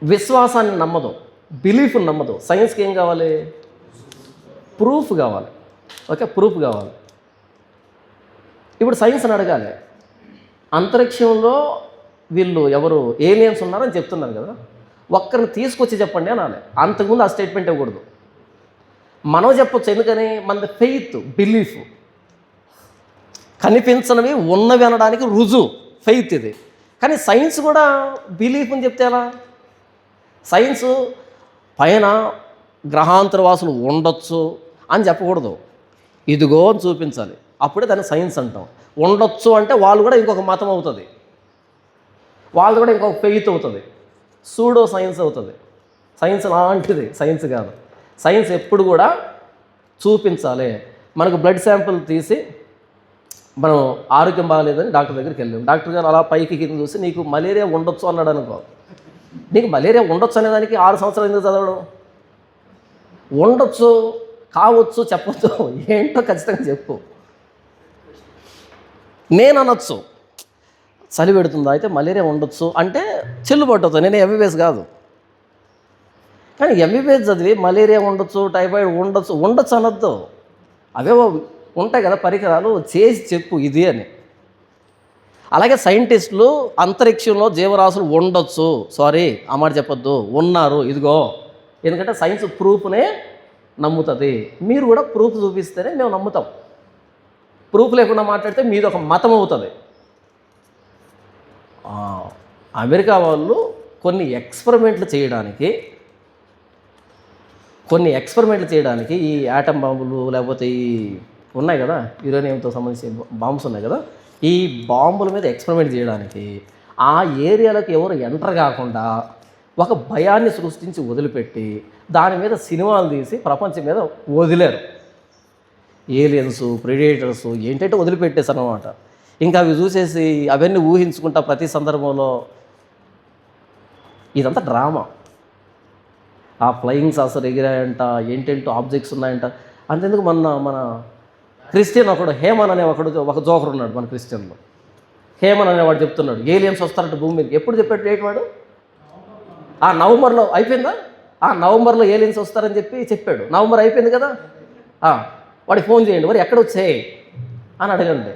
విశ్వాసాన్ని నమ్మదు, బిలీఫ్ని నమ్మదు. సైన్స్కి ఏం కావాలి? ప్రూఫ్ కావాలి. ఓకే, ప్రూఫ్ కావాలి. ఇప్పుడు సైన్స్ని అడగాలి, అంతరిక్షంలో వీళ్ళు ఎవరు ఏలియన్స్ ఉన్నారని చెప్తున్నారు కదా, ఒక్కరిని తీసుకొచ్చి చెప్పండి అనాలి. అంతకుముందు ఆ స్టేట్మెంట్ ఇవ్వకూడదు. మనం చెప్పొచ్చు, ఎందుకని? మనది ఫెయిత్, బిలీఫ్. కనిపించనివి ఉన్నవి అనడానికి రుజువు ఫెయిత్ ఇది. కానీ సైన్స్ కూడా బిలీఫ్ అని చెప్తే ఎలా? సైన్స్ పైన గ్రహాంతరవాసులు ఉండొచ్చు అని చెప్పకూడదు, ఇదిగో అని చూపించాలి. అప్పుడే దాన్ని సైన్స్ అంటాం. ఉండొచ్చు అంటే వాళ్ళు కూడా ఇంకొక మతం అవుతుంది, వాళ్ళు కూడా ఇంకొక ఫెయిత్ అవుతుంది, సూడో సైన్స్ అవుతుంది. సైన్స్ లాంటిది సైన్స్ కాదు. సైన్స్ ఎప్పుడు కూడా చూపించాలి. మనకు బ్లడ్ శాంపుల్ తీసి మనం ఆరోగ్యం బాగాలేదని డాక్టర్ దగ్గరికి వెళ్ళాం. డాక్టర్ గారు అలా పైకి కింద చూసి నీకు మలేరియా ఉండొచ్చు అన్నాడు అనుకో. నీకు మలేరియా ఉండొచ్చు అనేదానికి 6 సంవత్సరాలు ఎందుకు చదవడం? ఉండొచ్చు, కావచ్చు, చెప్పొచ్చు, ఏంటో ఖచ్చితంగా చెప్పు. నేను అనొచ్చు, చలి పెడుతుందా అయితే మలేరియా ఉండొచ్చు అంటే చెల్లుబాటు అవుతుంది. నేను ఎంబీబీఎస్ కాదు. కానీ ఎంబీబీఎస్ చదివి మలేరియా ఉండొచ్చు, టైఫాయిడ్ ఉండొచ్చు అనొద్దు. అవేవో ఉంటాయి కదా పరికరాలు, చేసి చెప్పు ఇది అని. అలాగే సైంటిస్టులు అంతరిక్షంలో జీవరాశులు ఉండొచ్చు, సారీ ఆ మాట చెప్పొద్దు, ఉన్నారు, ఇదిగో. ఎందుకంటే సైన్స్ ప్రూఫ్నే నమ్ముతుంది. మీరు కూడా ప్రూఫ్ చూపిస్తేనే మేము నమ్ముతాం. ప్రూఫ్ లేకుండా మాట్లాడితే మీది ఒక మతం అవుతుంది. అమెరికా వాళ్ళు కొన్ని ఎక్స్పెరిమెంట్లు చేయడానికి ఈ యాటమ్ బాంబులు లేకపోతే ఈ ఉన్నాయి కదా, యురేనియంతో సంబంధించిన బాంబ్స్ ఉన్నాయి కదా, ఈ బాంబుల మీద ఎక్స్పెరిమెంట్ చేయడానికి ఆ ఏరియాలోకి ఎవరు ఎంటర్ కాకుండా ఒక భయాన్ని సృష్టించి వదిలిపెట్టి దాని మీద సినిమాలు తీసి ప్రపంచం మీద వదిలేరు. ఏలియన్స్, ప్రెడేటర్స్ ఏంటంటే వదిలిపెట్టేసారు అన్నమాట. ఇంకా అవి చూసేసి అవన్నీ ఊహించుకుంటా ప్రతి సందర్భంలో. ఇదంతా డ్రామా. ఆ ఫ్లయింగ్ సాసర్ ఎగిరాయంట, ఏంటంటో ఆబ్జెక్ట్స్ ఉన్నాయంట. అంతెందుకు మన క్రిస్టియన్ ఒకడు హేమన్ అనే ఒక జోకర్ ఉన్నాడు మన క్రిస్టియన్లో. హేమన్ అనేవాడు చెప్తున్నాడు ఏలియన్స్ వస్తారంట భూమి మీద. ఎప్పుడు చెప్పాడు డేట్ వాడు? ఆ నవంబర్లో అయిపోయిందా? ఆ నవంబర్లో ఏలియన్స్ వస్తారని చెప్పాడు. నవంబర్ అయిపోయింది కదా, వాడికి ఫోన్ చేయండి, మరి ఎక్కడ వచ్చాయి అని అడగండి.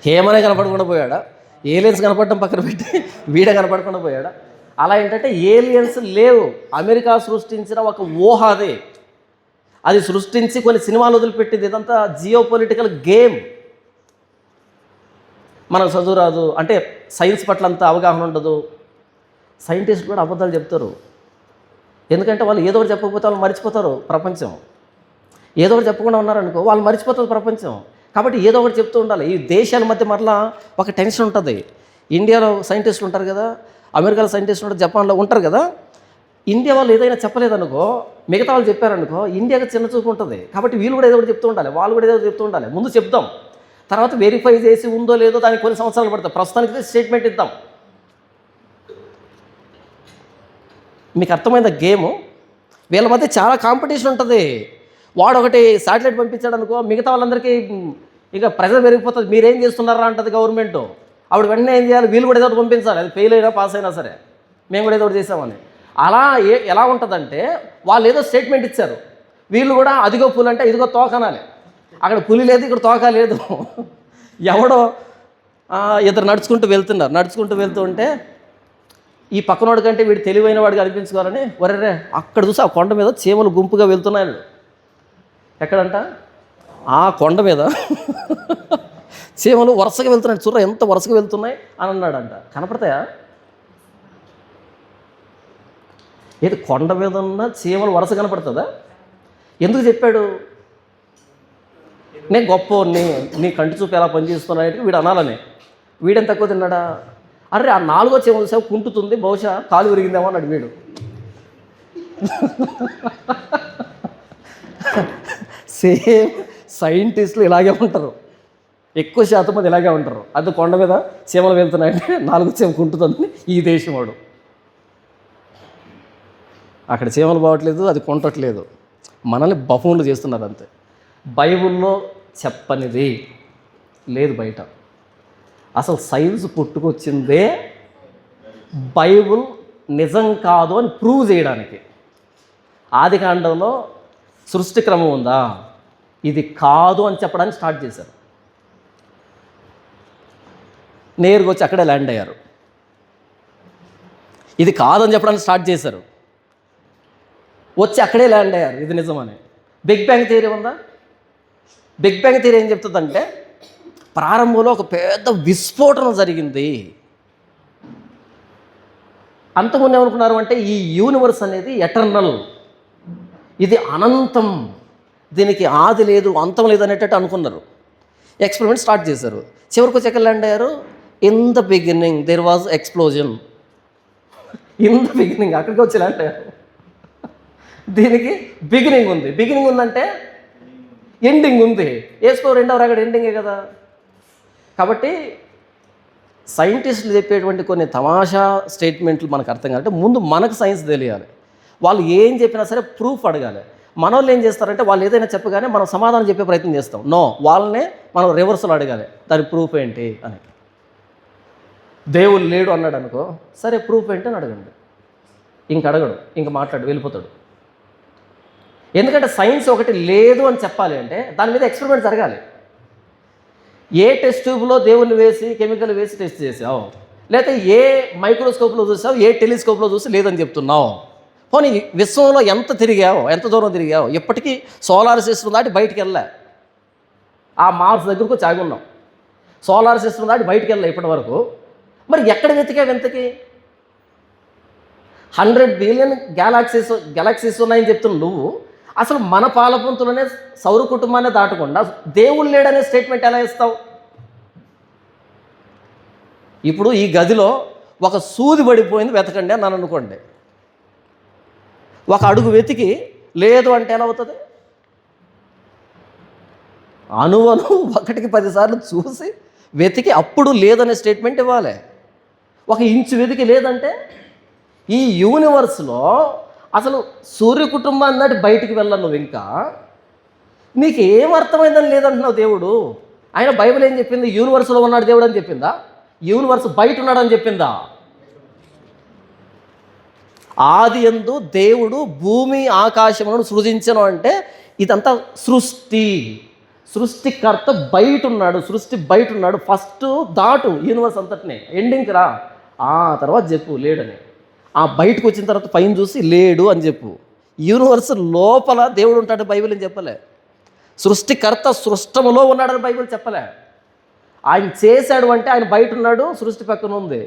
హేమనే కనపడకుండా పోయాడా? ఏలియన్స్ కనపడటం పక్కన పెట్టి వీడే కనపడకుండా పోయాడా? అలా ఏంటంటే ఏలియన్స్ లేవు. అమెరికా సృష్టించిన ఒక ఊహ అది సృష్టించి కొన్ని సినిమాలు వదిలిపెట్టింది. ఇదంతా జియో పొలిటికల్ గేమ్. మనకు చదువు రాదు అంటే సైన్స్ పట్ల అంత అవగాహన ఉండదు. సైంటిస్ట్ కూడా అబద్ధాలు చెప్తారు. ఎందుకంటే వాళ్ళు ఏదో ఒకటి చెప్పకపోతే వాళ్ళు మర్చిపోతారు ప్రపంచం. ఏదో ఒకటి చెప్పకుండా ఉన్నారనుకో వాళ్ళు మర్చిపోతుంది ప్రపంచం. కాబట్టి ఏదో ఒకటి చెప్తూ ఉండాలి. ఈ దేశాల మధ్య మరలా ఒక టెన్షన్ ఉంటుంది. ఇండియాలో సైంటిస్టులు ఉంటారు కదా, అమెరికాలో సైంటిస్టులు ఉంటారు, జపాన్లో ఉంటారు కదా. ఇండియా వాళ్ళు ఏదైనా చెప్పలేదనుకో, మిగతా వాళ్ళు చెప్పారనుకో, ఇండియాకి చిన్న చూపు ఉంటుంది. కాబట్టి వీళ్ళు కూడా ఏదో ఒకటి చెప్తూ ఉండాలి, వాళ్ళు కూడా ఏదో చెప్తూ ఉండాలి. ముందు చెప్దాం, తర్వాత వెరిఫై చేసి ఉందో లేదో దానికి కొన్ని సంవత్సరాలు పడతాయి. ప్రస్తుతానికి స్టేట్మెంట్ ఇద్దాం. మీకు అర్థమైందా గేము? వీళ్ళ మధ్య చాలా కాంపిటీషన్ ఉంటుంది. వాడు ఒకటి శాటిలైట్ పంపించాడు అనుకో, మిగతా వాళ్ళందరికీ ఇక ప్రెజర్ పెరిగిపోతుంది. మీరేం చేస్తున్నారా అంటది గవర్నమెంట్. ఆవిడ వెంటనే ఏం చేయాలి, వీళ్ళు కూడా ఏదో ఒకటి పంపించాలి, అది ఫెయిల్ అయినా పాస్ అయినా సరే మేము కూడా ఏదో ఒకటి చేసామని. అలా ఎలా ఉంటుందంటే వాళ్ళు ఏదో స్టేట్మెంట్ ఇచ్చారు, వీళ్ళు కూడా అదిగో పులి అంటే ఇదిగో తోక అనాలి. అక్కడ పులి లేదు, ఇక్కడ తోక లేదు. ఎవడో ఇద్దరు నడుచుకుంటూ వెళ్తూ ఉంటే ఈ పక్కనోడి కంటే వీడు తెలివైన వాడిగా అనిపించుకోవాలని వరే అక్కడ చూసి ఆ కొండ మీద చీమలు గుంపుగా వెళ్తున్నాయి. ఎక్కడంట? ఆ కొండ మీద చీమలు వరుసగా వెళ్తున్నాయి. చూడ ఎంత వరుసగా వెళ్తున్నాయి అని అన్నాడంట. కనపడతాయా? ఏది కొండ మీద ఉన్న చీమలు వరుస కనపడుతుందా? ఎందుకు చెప్పాడు? నేను గొప్పవాడిని, నీ కంటి చూపు ఎలా పనిచేస్తున్నాయి వీడు అనాలని. వీడెంత తక్కువ తిన్నాడా? అరే ఆ 4వ చీమ చూసావు కుంటుతుంది, బహుశా కాలు విరిగిందేమో అన్నాడు వీడు. సేమ్ సైంటిస్టులు ఇలాగే ఉంటారు, ఎక్కువ శాతం మంది ఇలాగే ఉంటారు. అది కొండ మీద చీమలు వెళ్తున్నాయంటే 4వ చీమ కుంటుతుంది ఈ దేశం వాడు. అక్కడ చీమలు పోవట్లేదు, అది కొంటట్లేదు, మనల్ని బఫూన్లు చేస్తున్నారు అంతే. బైబిల్లో చెప్పనిది లేదు బయట. అసలు సైన్స్ పుట్టుకొచ్చిందే బైబిల్ నిజం కాదు అని ప్రూవ్ చేయడానికి. ఆదికాండంలో సృష్టి క్రమం ఉందా, ఇది కాదు అని చెప్పడానికి స్టార్ట్ చేశారు. నేరుగా వచ్చి అక్కడే ల్యాండ్ అయ్యారు. ఇది కాదని చెప్పడానికి స్టార్ట్ చేశారు, వచ్చి అక్కడే ల్యాండ్ అయ్యారు ఇది నిజమని. బిగ్ బ్యాంగ్ థియరీ ఉందా? బిగ్ బ్యాంగ్ థియరీ ఏం చెప్తుందంటే ప్రారంభంలో ఒక పెద్ద విస్ఫోటనం జరిగింది. అంతకుముందు ఏమనుకున్నారు అంటే ఈ యూనివర్స్ అనేది ఎటర్నల్, ఇది అనంతం, దీనికి ఆది లేదు అంతం లేదు అనేటట్టు అనుకున్నారు. ఎక్స్పెరిమెంట్ స్టార్ట్ చేశారు. చివరికి వచ్చి ఎక్కడ ల్యాండ్ అయ్యారు? In the beginning there was explosion. In the beginning అక్కడికి వచ్చి ల్యాండ్ అయ్యారు. దీనికి బిగినింగ్ ఉంది. బిగినింగ్ ఉందంటే ఎండింగ్ ఉంది. వేసుకో 2వ రాగడ ఎండింగే కదా. కాబట్టి సైంటిస్టులు చెప్పేటువంటి కొన్ని తమాషా స్టేట్మెంట్లు మనకు అర్థం కావాలంటే ముందు మనకు సైన్స్ తెలియాలి. వాళ్ళు ఏం చెప్పినా సరే ప్రూఫ్ అడగాలి. మన వాళ్ళు ఏం చేస్తారంటే వాళ్ళు ఏదైనా చెప్పగానే మనం సమాధానం చెప్పే ప్రయత్నం చేస్తాం. నో, వాళ్ళనే మనం రివర్సల్ అడగాలి, దాని ప్రూఫ్ ఏంటి అని. దేవుడు లేడు అన్నాడు అనుకో, సరే ప్రూఫ్ ఏంటి అని అడగండి. ఇంక అడగడు, ఇంక మాట్లాడు, వెళ్ళిపోతాడు. ఎందుకంటే సైన్స్ ఒకటి లేదు అని చెప్పాలి అంటే దాని మీద ఎక్స్పెరిమెంట్ జరగాలి. ఏ టెస్ట్ ట్యూబ్లో దేవుణ్ణి వేసి కెమికల్ వేసి టెస్ట్ చేసావు, లేకపోతే ఏ మైక్రోస్కోప్లో చూసావు, ఏ టెలిస్కోప్లో చూసి లేదని చెప్తున్నావు. పోనీ విశ్వంలో ఎంత తిరిగావు, ఎంత దూరం తిరిగావు, ఎప్పటికీ సోలార్ సిస్టమ్ దాటి బయటికి వెళ్ళా. ఆ మార్స్ దగ్గరకు చాగున్నాం, సోలార్ సిస్టమ్ దాటి బయటికి వెళ్ళా ఇప్పటి వరకు. మరి ఎక్కడ వెతికావు ఎంతకి? 100 బిలియన్ గెలాక్సీస్ ఉన్నాయని చెప్తున్నావు నువ్వు. అసలు మన పాలపుంతులనే సౌర కుటుంబాన్ని దాటకుండా దేవుడు లేడనే స్టేట్మెంట్ ఎలా ఇస్తావు? ఇప్పుడు ఈ గదిలో ఒక సూది పడిపోయింది వెతకండి అని అనుకోండి, ఒక అడుగు వెతికి లేదు అంటే ఎలా అవుతుంది? అణువను 1కి 10 సార్లు చూసి వెతికి అప్పుడు లేదనే స్టేట్మెంట్ ఇవ్వాలి. 1 ఇంచు వెతికి లేదంటే ఈ యూనివర్స్లో అసలు సూర్య కుటుంబాన్ని దాటి బయటికి వెళ్ళను నువ్వు. ఇంకా నీకు ఏం అర్థమైందని లేదంటున్నావు. దేవుడు ఆయన బైబిల్ ఏం చెప్పింది? యూనివర్స్లో ఉన్నాడు దేవుడు అని చెప్పిందా? యూనివర్స్ బయట ఉన్నాడని చెప్పిందా? ఆది యందు దేవుడు భూమి ఆకాశములను సృజించను అంటే ఇదంతా సృష్టికర్త బయట ఉన్నాడు, సృష్టి బయట ఉన్నాడు. ఫస్ట్ దాటు యూనివర్స్ అంతటినే, ఎండింగ్కి రా, ఆ తర్వాత చెప్పు లేడని. ఆ బయటకు వచ్చిన తర్వాత పైన చూసి లేడు అని చెప్పు. యూనివర్స్ లోపల దేవుడు ఉంటాడు బైబిల్ అని చెప్పలే. సృష్టికర్త సృష్టములో ఉన్నాడని బైబిల్ చెప్పలే. ఆయన చేశాడు అంటే ఆయన బయట ఉన్నాడు, సృష్టి పక్కన ఉంది.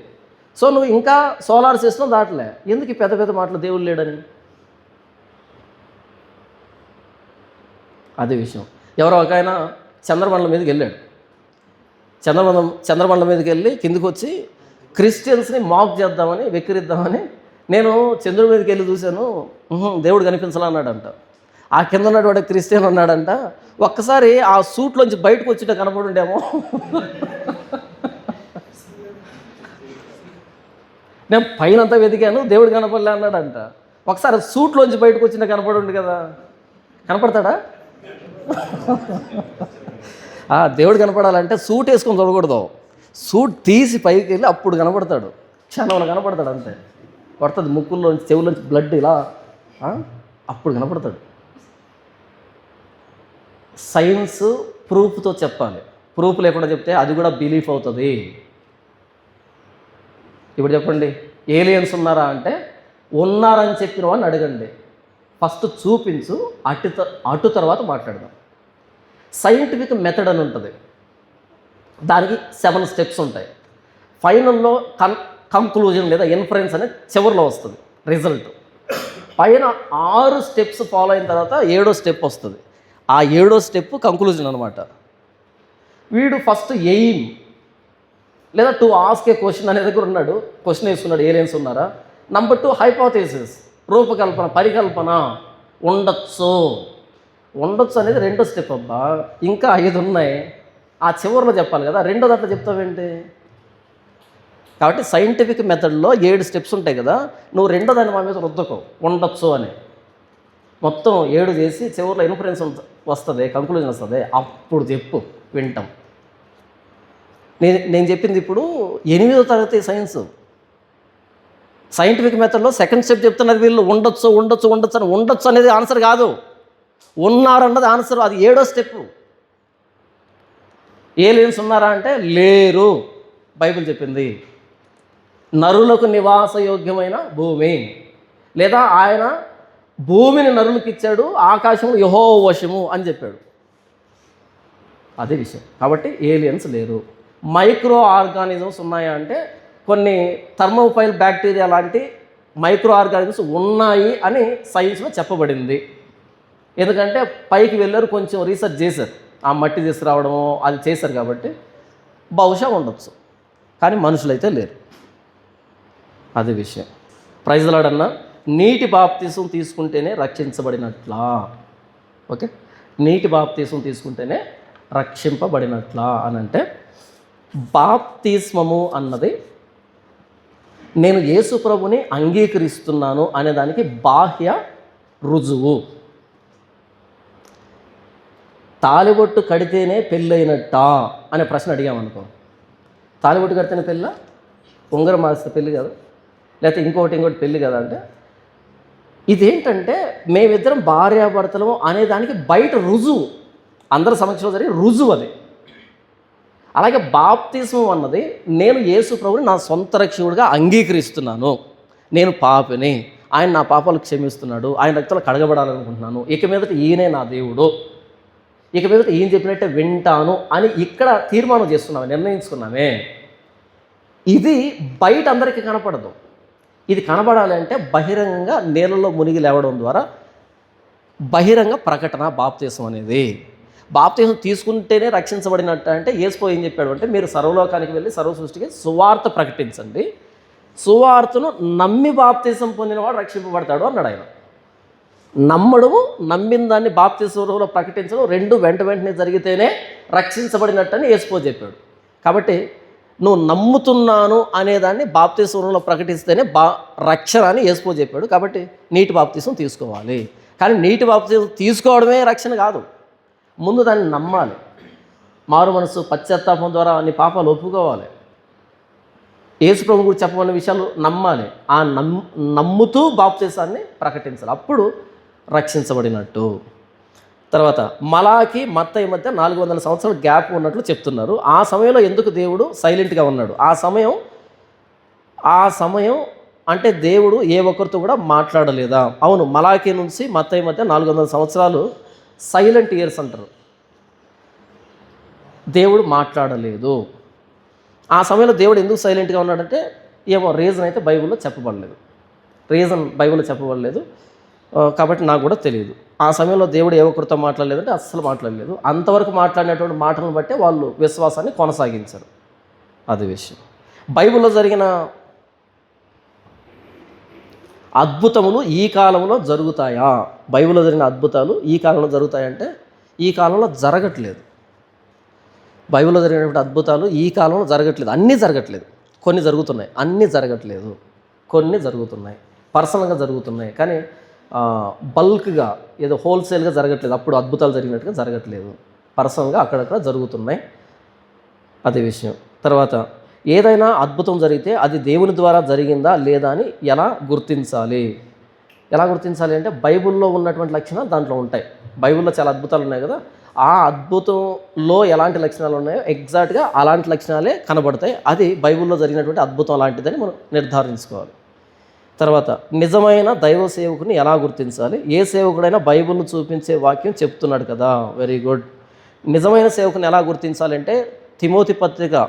సో నువ్వు ఇంకా సోలార్ సిస్టమ్ దాటలే. ఎందుకు ఈ పెద్ద పెద్ద మాటలు దేవుడు లేడని? అదే విషయం. ఎవరో ఒక ఆయన చంద్రమండలం మీదకి వెళ్ళాడు. చంద్రమండలం మీదకి వెళ్ళి కిందికి వచ్చి క్రిస్టియన్స్ని మాక్ చేద్దామని, వెక్కిరిద్దామని, నేను చంద్రుడి మీదకి వెళ్ళి చూశాను, దేవుడు కనిపించాలా అన్నాడంట. ఆ కింద ఉన్నటువంటి క్రిస్టియన్ అన్నాడంట, ఒక్కసారి ఆ సూట్లోంచి బయటకు వచ్చేట కనపడుండేమో, నేను పైనంతా వెతికాను దేవుడు కనపడలే అన్నాడంట. ఒకసారి సూట్లోంచి బయటకు వచ్చినా కనపడుండు కదా, కనపడతాడా? దేవుడు కనపడాలంటే సూట్ వేసుకొని చూడకూడదు, సూట్ తీసి పైకి వెళ్ళి అప్పుడు కనపడతాడు, క్షణంలో కనపడతాడు అంతే. పడుతుంది ముక్కుల్లోంచి చెవుల్లోంచి బ్లడ్ ఇలా, అప్పుడు కనపడతాడు. సైన్స్ ప్రూఫ్తో చెప్పాలి, ప్రూఫ్ లేకుండా చెప్తే అది కూడా బిలీఫ్ అవుతుంది. ఇప్పుడు చెప్పండి, ఏలియన్స్ ఉన్నారా అంటే ఉన్నారని చెప్పిన వాడిని అడగండి, ఫస్ట్ చూపించు, అటు తర్వాత మాట్లాడదాం. సైంటిఫిక్ మెథడ్ అని ఉంటుంది, దానికి 7 స్టెప్స్ ఉంటాయి. ఫైనల్లో కంక్లూజన్ లేదా ఇన్ఫరెన్స్ అనేది చివరిలో వస్తుంది రిజల్ట్. పైన 6 స్టెప్స్ ఫాలో అయిన తర్వాత 7వ స్టెప్ వస్తుంది. ఆ 7వ స్టెప్ కంక్లూజన్ అనమాట. వీడు ఫస్ట్ ఎయిమ్ లేదా టు ఆస్క్ ఏ క్వశ్చన్ అనే దగ్గర ఉన్నాడు, క్వశ్చన్ వేస్తున్నాడు, ఏలియన్స్ ఉన్నారా. నంబర్ 2 హైపోథెసిస్, రూపకల్పన, పరికల్పన, ఉండొచ్చు అనేది 2వ స్టెప్. అబ్బా ఇంకా 5 ఉన్నాయి, ఆ చివరిలో చెప్పాలి కదా, 2వ దాంట్లో చెప్తావేంటి? కాబట్టి సైంటిఫిక్ మెథడ్లో 7 స్టెప్స్ ఉంటాయి కదా, నువ్వు 2వ దాన్ని మా మీద రుద్దకు, ఉండొచ్చు అని మొత్తం 7 చేసి చివరిలో ఇన్ఫరెన్స్ వస్తుంది, కంక్లూజన్ వస్తుంది, అప్పుడు చెప్పు, వింటాం. నేను చెప్పింది ఇప్పుడు 8వ తరగతి సైన్స్. సైంటిఫిక్ మెథడ్లో 2nd స్టెప్ చెప్తున్నారు వీళ్ళు, ఉండొచ్చు అని. ఉండొచ్చు అనేది ఆన్సర్ కాదు, ఉన్నారన్నది ఆన్సర్, అది 7వ స్టెప్. ఏలియన్స్ ఉన్నారా అంటే లేరు, బైబిల్ చెప్పింది. నరులకు నివాసయోగ్యమైన భూమి, లేదా ఆయన భూమిని నరులకు ఇచ్చాడు, ఆకాశంలో యెహోవా వశము అని చెప్పాడు, అదే విషయం. కాబట్టి ఏలియన్స్ లేరు. మైక్రో ఆర్గానిజమ్స్ ఉన్నాయా అంటే కొన్ని థర్మోఫైల్ బ్యాక్టీరియా లాంటి మైక్రో ఆర్గానిజమ్స్ ఉన్నాయి అని సైన్స్లో చెప్పబడింది. ఎందుకంటే పైకి వెళ్ళారు, కొంచెం రీసెర్చ్ చేశారు, ఆ మట్టి తీసుకురావడము అది చేశారు, కాబట్టి బహుశా ఉండొచ్చు, కానీ మనుషులైతే లేరు, అది విషయం. ప్రైజ్ లార్డ్ అన్న, నీటి బాప్తీసం తీసుకుంటేనే రక్షించబడినట్లా? ఓకే, నీటి బాప్తీసం తీసుకుంటేనే రక్షింపబడినట్లా అని అంటే, బాప్తిస్మము అన్నది నేను యేసు ప్రభుని అంగీకరిస్తున్నాను అనేదానికి బాహ్య రుజువు. తాలిబొట్టు కడితేనే పెళ్ళైనట్టా అనే ప్రశ్న అడిగామనుకో, తాలిబొట్టు కడితేనే పెళ్ళ, ఉంగరం మారిస్తే పెళ్ళి కదా, లేకపోతే ఇంకోటి పెళ్ళి కదా అంటే, ఇదేంటంటే మేమిద్దరం భార్యాభర్తలము అనేదానికి బయట రుజువు, అందరి సమక్షంలో జరిగే రుజువు అది. అలాగే బాప్తిస్మం అన్నది నేను యేసు ప్రభుని నా సొంత రక్షకుడిగా అంగీకరిస్తున్నాను, నేను పాపిని, ఆయన నా పాపాలు క్షమిస్తున్నాడు, ఆయన రక్తంలో కడగబడాలనుకుంటున్నాను, ఇక మీదట ఈయనే నా దేవుడు, ఇక మీదట ఈయన చెప్పినట్టే వింటాను అని ఇక్కడ తీర్మానం చేస్తున్నామే, నిర్ణయించుకున్నామే. ఇది బయట అందరికీ కనపడదు. ఇది కనబడాలి అంటే బహిరంగంగా నీళ్ళలో మునిగి లేవడం ద్వారా బహిరంగ ప్రకటన బాప్తిస్మం అనేది. బాప్తిస్మం తీసుకుంటేనే రక్షించబడినట్టు అంటే యేసు ఏం చెప్పాడు అంటే, మీరు సర్వలోకానికి వెళ్ళి సర్వ సృష్టికి సువార్త ప్రకటించండి, సువార్తను నమ్మి బాప్తిస్మం పొందినవాడు రక్షింపబడతాడు అన్నాడు ఆయన. నమ్మడము, నమ్మిన దాన్ని బాప్తిస్మంలో ప్రకటించడం, 2 వెంటనే జరిగితేనే రక్షించబడినట్టు అని యేసు చెప్పాడు. కాబట్టి నువ్వు నమ్ముతున్నాను అనేదాన్ని బాప్తిస్మంలో ప్రకటిస్తేనే రక్షణ అని యేసు చెప్పాడు. కాబట్టి నీటి బాప్తిస్మం తీసుకోవాలి. కానీ నీటి బాప్తిస్మం తీసుకోవడమే రక్షణ కాదు, ముందు దాన్ని నమ్మాలి. మారు మనసు పశ్చాత్తాపం ద్వారా నీ పాపాలు ఒప్పుకోవాలి. యేసు ప్రభు గురించి చెప్పబడిన విషయాలు నమ్మాలి. ఆ నమ్ముతూ బాప్తిసాన్ని ప్రకటించాలి, అప్పుడు రక్షించబడినట్టు. తర్వాత మలాకి మత్తయి మధ్య 400 సంవత్సరాల గ్యాప్ ఉన్నట్లు చెప్తున్నారు. ఆ సమయంలో ఎందుకు దేవుడు సైలెంట్గా ఉన్నాడు? ఆ సమయం అంటే దేవుడు ఏ ఒక్కరితో కూడా మాట్లాడలేదా? అవును, మలాకి నుంచి మత్తయి మధ్య 400 సంవత్సరాలు సైలెంట్ ఇయర్స్ అంటారు. దేవుడు మాట్లాడలేదు. ఆ సమయంలో దేవుడు ఎందుకు సైలెంట్గా ఉన్నాడంటే ఏమో రీజన్ అయితే బైబిల్లో చెప్పబడలేదు, కాబట్టి నాకు కూడా తెలియదు. ఆ సమయంలో దేవుడు ఏ ఒక్కరితో మాట్లాడలేదంటే అస్సలు మాట్లాడలేదు. అంతవరకు మాట్లాడినటువంటి మాటలను బట్టే వాళ్ళు విశ్వాసాన్ని కొనసాగించారు, అది విషయం. బైబిల్లో జరిగిన అద్భుతములు ఈ కాలంలో జరుగుతాయా? బైబిల్లో జరిగిన అద్భుతాలు ఈ కాలంలో జరుగుతాయంటే ఈ కాలంలో జరగట్లేదు. బైబిల్లో జరిగినటువంటి అద్భుతాలు ఈ కాలంలో జరగట్లేదు, అన్నీ జరగట్లేదు, కొన్ని జరుగుతున్నాయి, అన్నీ జరగట్లేదు, కొన్ని జరుగుతున్నాయి. పర్సనల్గా జరుగుతున్నాయి. కానీ బల్క్గా ఏదో హోల్సేల్గా జరగట్లేదు, అప్పుడు అద్భుతాలు జరిగినట్టుగా జరగట్లేదు, పర్సనల్గా అక్కడక్కడ జరుగుతున్నాయి. అదే విషయం. తర్వాత ఏదైనా అద్భుతం జరిగితే అది దేవుని ద్వారా జరిగిందా లేదా అని ఎలా గుర్తించాలి? అంటే బైబిల్లో ఉన్నటువంటి లక్షణాలు దాంట్లో ఉంటాయి. బైబిల్లో చాలా అద్భుతాలు ఉన్నాయి కదా, ఆ అద్భుతంలో ఎలాంటి లక్షణాలు ఉన్నాయో ఎగ్జాక్ట్గా అలాంటి లక్షణాలే కనబడతాయి. అది బైబిల్లో జరిగినటువంటి అద్భుతం లాంటిదని మనం నిర్ధారించుకోవాలి. తర్వాత నిజమైన దైవ సేవకుని ఎలా గుర్తించాలి? ఏ సేవకుడైనా బైబిల్ను చూపించే వాక్యం చెప్తున్నాడు కదా, వెరీ గుడ్. నిజమైన సేవకుని ఎలా గుర్తించాలంటే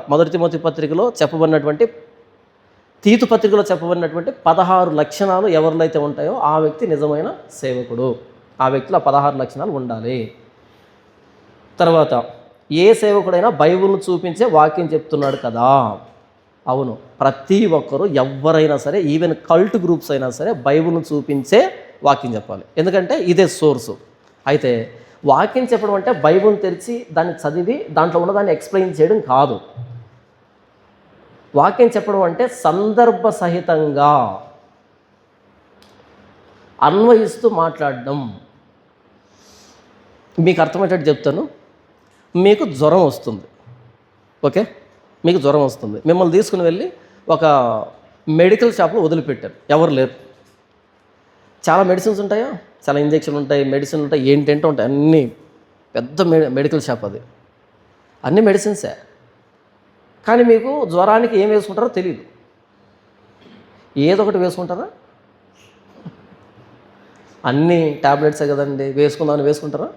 మొదటి తిమోతి పత్రికలో చెప్పబడినటువంటి, తీతు పత్రికలో చెప్పబడినటువంటి 16 లక్షణాలు ఎవరిలో అయితే ఉంటాయో ఆ వ్యక్తి నిజమైన సేవకుడు. ఆ వ్యక్తిలో 16 లక్షణాలు ఉండాలి. తర్వాత ఏ సేవకుడైనా బైబిల్ను చూపించే వాక్యం చెప్తున్నాడు కదా, అవును, ప్రతి ఒక్కరూ ఎవరైనా సరే, ఈవెన్ కల్ట్ గ్రూప్స్ అయినా సరే బైబిల్ను చూపించే వాక్యం చెప్పాలి. ఎందుకంటే ఇదే సోర్సు. అయితే వాక్యం చెప్పడం అంటే బైబిల్ని తెరిచి దాన్ని చదివి దాంట్లో ఉన్నదాన్ని ఎక్స్ప్లెయిన్ చేయడం కాదు. వాక్యం చెప్పడం అంటే సందర్భ సహితంగా అన్వయిస్తూ మాట్లాడడం. మీకు అర్థమయ్యేటట్టు చెప్తాను. మీకు జ్వరం వస్తుంది, ఓకే, మీకు జ్వరం వస్తుంది, మిమ్మల్ని తీసుకుని వెళ్ళి ఒక మెడికల్ షాప్లో వదిలిపెట్టారు, ఎవరు లేరు. చాలా మెడిసిన్స్ ఉంటాయా, చాలా ఇంజక్షన్లు ఉంటాయి, మెడిసిన్ ఉంటాయి, ఏంటంటే ఉంటాయి, అన్నీ పెద్ద మెడికల్ షాప్ అది, అన్ని మెడిసిన్సే. కానీ మీకు జ్వరానికి ఏం వేసుకుంటారో తెలియదు, ఏదో ఒకటి వేసుకుంటారా? అన్నీ ట్యాబ్లెట్సే కదండి, వేసుకుందామని వేసుకుంటారా?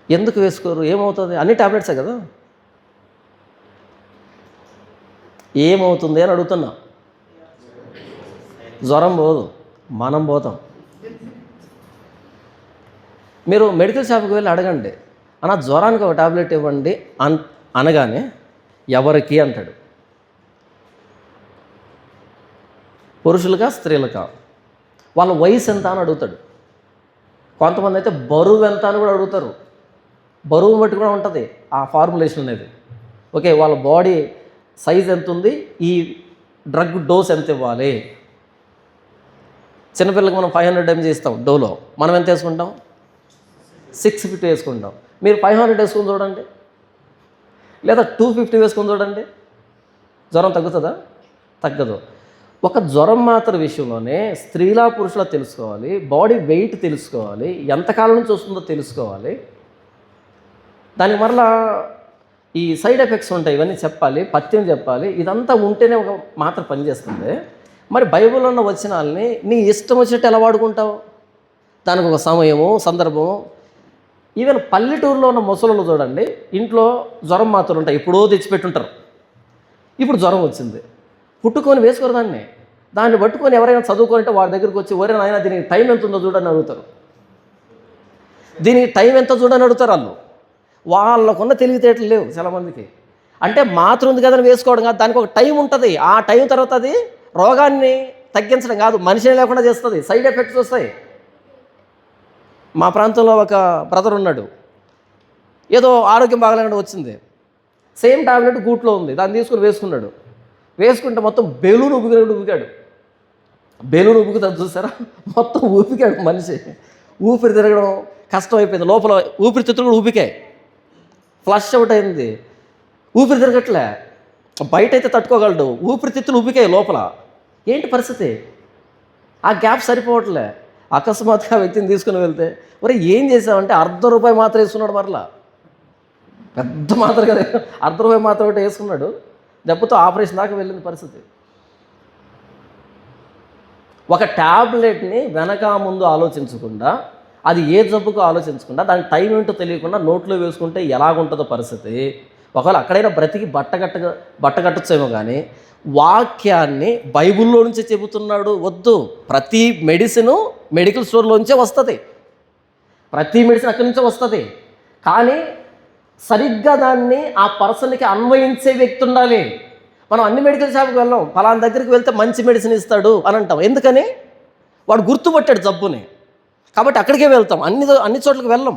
ఎందుకు వేసుకోరు? ఏమవుతుంది? అన్ని ట్యాబ్లెట్సే కదా, ఏమవుతుంది అని అడుగుతున్నా. జ్వరం పోదు, మనం పోతాం. మీరు మెడికల్ షాప్కి వెళ్ళి అడగండి, అన్న జ్వరానికి ఒక ట్యాబ్లెట్ ఇవ్వండి అనగానే ఎవరికి అంటాడు? పురుషులుగా స్త్రీలుగా? వాళ్ళ వయసు ఎంత అని అడుగుతాడు. కొంతమంది అయితే బరువు ఎంత అని కూడా అడుగుతారు. బరువు బట్టి కూడా ఉంటుంది ఆ ఫార్ములేషన్ అనేది. ఓకే, వాళ్ళ బాడీ సైజ్ ఎంత ఉంది, ఈ డ్రగ్ డోస్ ఎంత ఇవ్వాలి. చిన్నపిల్లలకి మనం 500 mg ఇస్తాం డోలో, మనం ఎంత వేసుకుంటాం? 650 వేసుకుంటాం. మీరు 500 వేసుకొని చూడండి, లేదా 250 వేసుకొని చూడండి, జ్వరం తగ్గుతుందా? తగ్గదు. ఒక జ్వరం మాత్రం విషయంలోనే స్త్రీలా పురుషులా తెలుసుకోవాలి, బాడీ వెయిట్ తెలుసుకోవాలి, ఎంతకాలం నుంచి వస్తుందో తెలుసుకోవాలి, దానికి మరలా ఈ సైడ్ ఎఫెక్ట్స్ ఉంటాయి, ఇవన్నీ చెప్పాలి, పథ్యం చెప్పాలి. ఇదంతా ఉంటేనే ఒక మాత్ర పనిచేస్తుంది. మరి బైబిల్లో ఉన్న వచనాలని నీ ఇష్టం వచ్చినట్టు ఎలా వాడుకుంటావు? దానికి ఒక సమయము, సందర్భము. ఈవెన్ పల్లెటూరులో ఉన్న ముసలు చూడండి, ఇంట్లో జ్వరం మాత్రలు ఉంటాయి, ఎప్పుడో తెచ్చిపెట్టుంటారు. ఇప్పుడు జ్వరం వచ్చింది, పుట్టుకొని వేసుకోరు దాన్ని పట్టుకొని ఎవరైనా చదువుకుంటే వాడి దగ్గరికి వచ్చి, ఒరే నాయన దీనికి టైం ఎంత ఉందో చూడని అడుగుతారు. దీనికి టైం ఎంత చూడని అడుగుతారు వాళ్ళు. వాళ్ళకున్న తెలివితేటలు లేవు చాలామందికి. అంటే మాత్రం ఉంది కదని వేసుకోవడం కాదు, దానికి ఒక టైం ఉంటుంది. ఆ టైం తర్వాత అది రోగాన్ని తగ్గించడం కాదు, మనిషిని లేకుండా చేస్తుంది, సైడ్ ఎఫెక్ట్స్ వస్తాయి. మా ప్రాంతంలో ఒక బ్రదర్ ఉన్నాడు, ఏదో ఆరోగ్యం బాగాలేకుండా వచ్చింది, సేమ్ టాబ్లెట్ గూట్లో ఉంది, దాన్ని తీసుకుని వేసుకున్నాడు. వేసుకుంటే మొత్తం బెలూన్ ఉబికాడు. బెలూన్ ఉబుకుతుంది చూసారా, మొత్తం ఊపికాడు మనిషి. ఊపిరి తిరగడం కష్టం అయిపోయింది, లోపల ఊపిరితిత్తులు కూడా ఊపికాయి, ఫ్లష్ అవుట్ అయింది, ఊపిరి తిరగట్లే. బయట అయితే తట్టుకోగలడు, ఊపిరితిత్తులు ఊపికాయి లోపల. ఏంటి పరిస్థితి? ఆ గ్యాప్ సరిపోవట్లే. అకస్మాత్తుగా వ్యక్తిని తీసుకుని వెళ్తే, మరి ఏం చేసామంటే ₹1/2 మాత్రం వేసుకున్నాడు. మరలా పెద్ద మాత్ర కదా, ₹1/2 మాత్రం ఒకటి వేసుకున్నాడు, దెబ్బతో ఆపరేషన్ దాకా వెళ్ళింది పరిస్థితి. ఒక ట్యాబ్లెట్ని వెనక ముందు ఆలోచించకుండా, అది ఏ జబ్బుకు ఆలోచించకుండా, దానికి టైం ఏంటో తెలియకుండా నోట్లో వేసుకుంటే ఎలాగుంటుందో పరిస్థితి. ఒకవేళ అక్కడైనా బ్రతికి బట్టకట్టొచ్చేమో, కానీ వాక్యాన్ని బైబిల్లో నుంచి చెబుతున్నాడు. వద్దు, ప్రతి మెడికల్ స్టోర్లోంచే వస్తుంది, ప్రతి మెడిసిన్ అక్కడి నుంచే వస్తుంది. కానీ సరిగ్గా దాన్ని ఆ పర్సన్కి అన్వయించే వ్యక్తి ఉండాలి. మనం అన్ని మెడికల్ షాప్కి వెళ్ళాం, ఫలానా దగ్గరికి వెళ్తే మంచి మెడిసిన్ ఇస్తాడు అని అంటాం. ఎందుకని? వాడు గుర్తుపట్టాడు జబ్బుని, కాబట్టి అక్కడికే వెళ్తాం, అన్ని చోట్లకి వెళ్ళాం.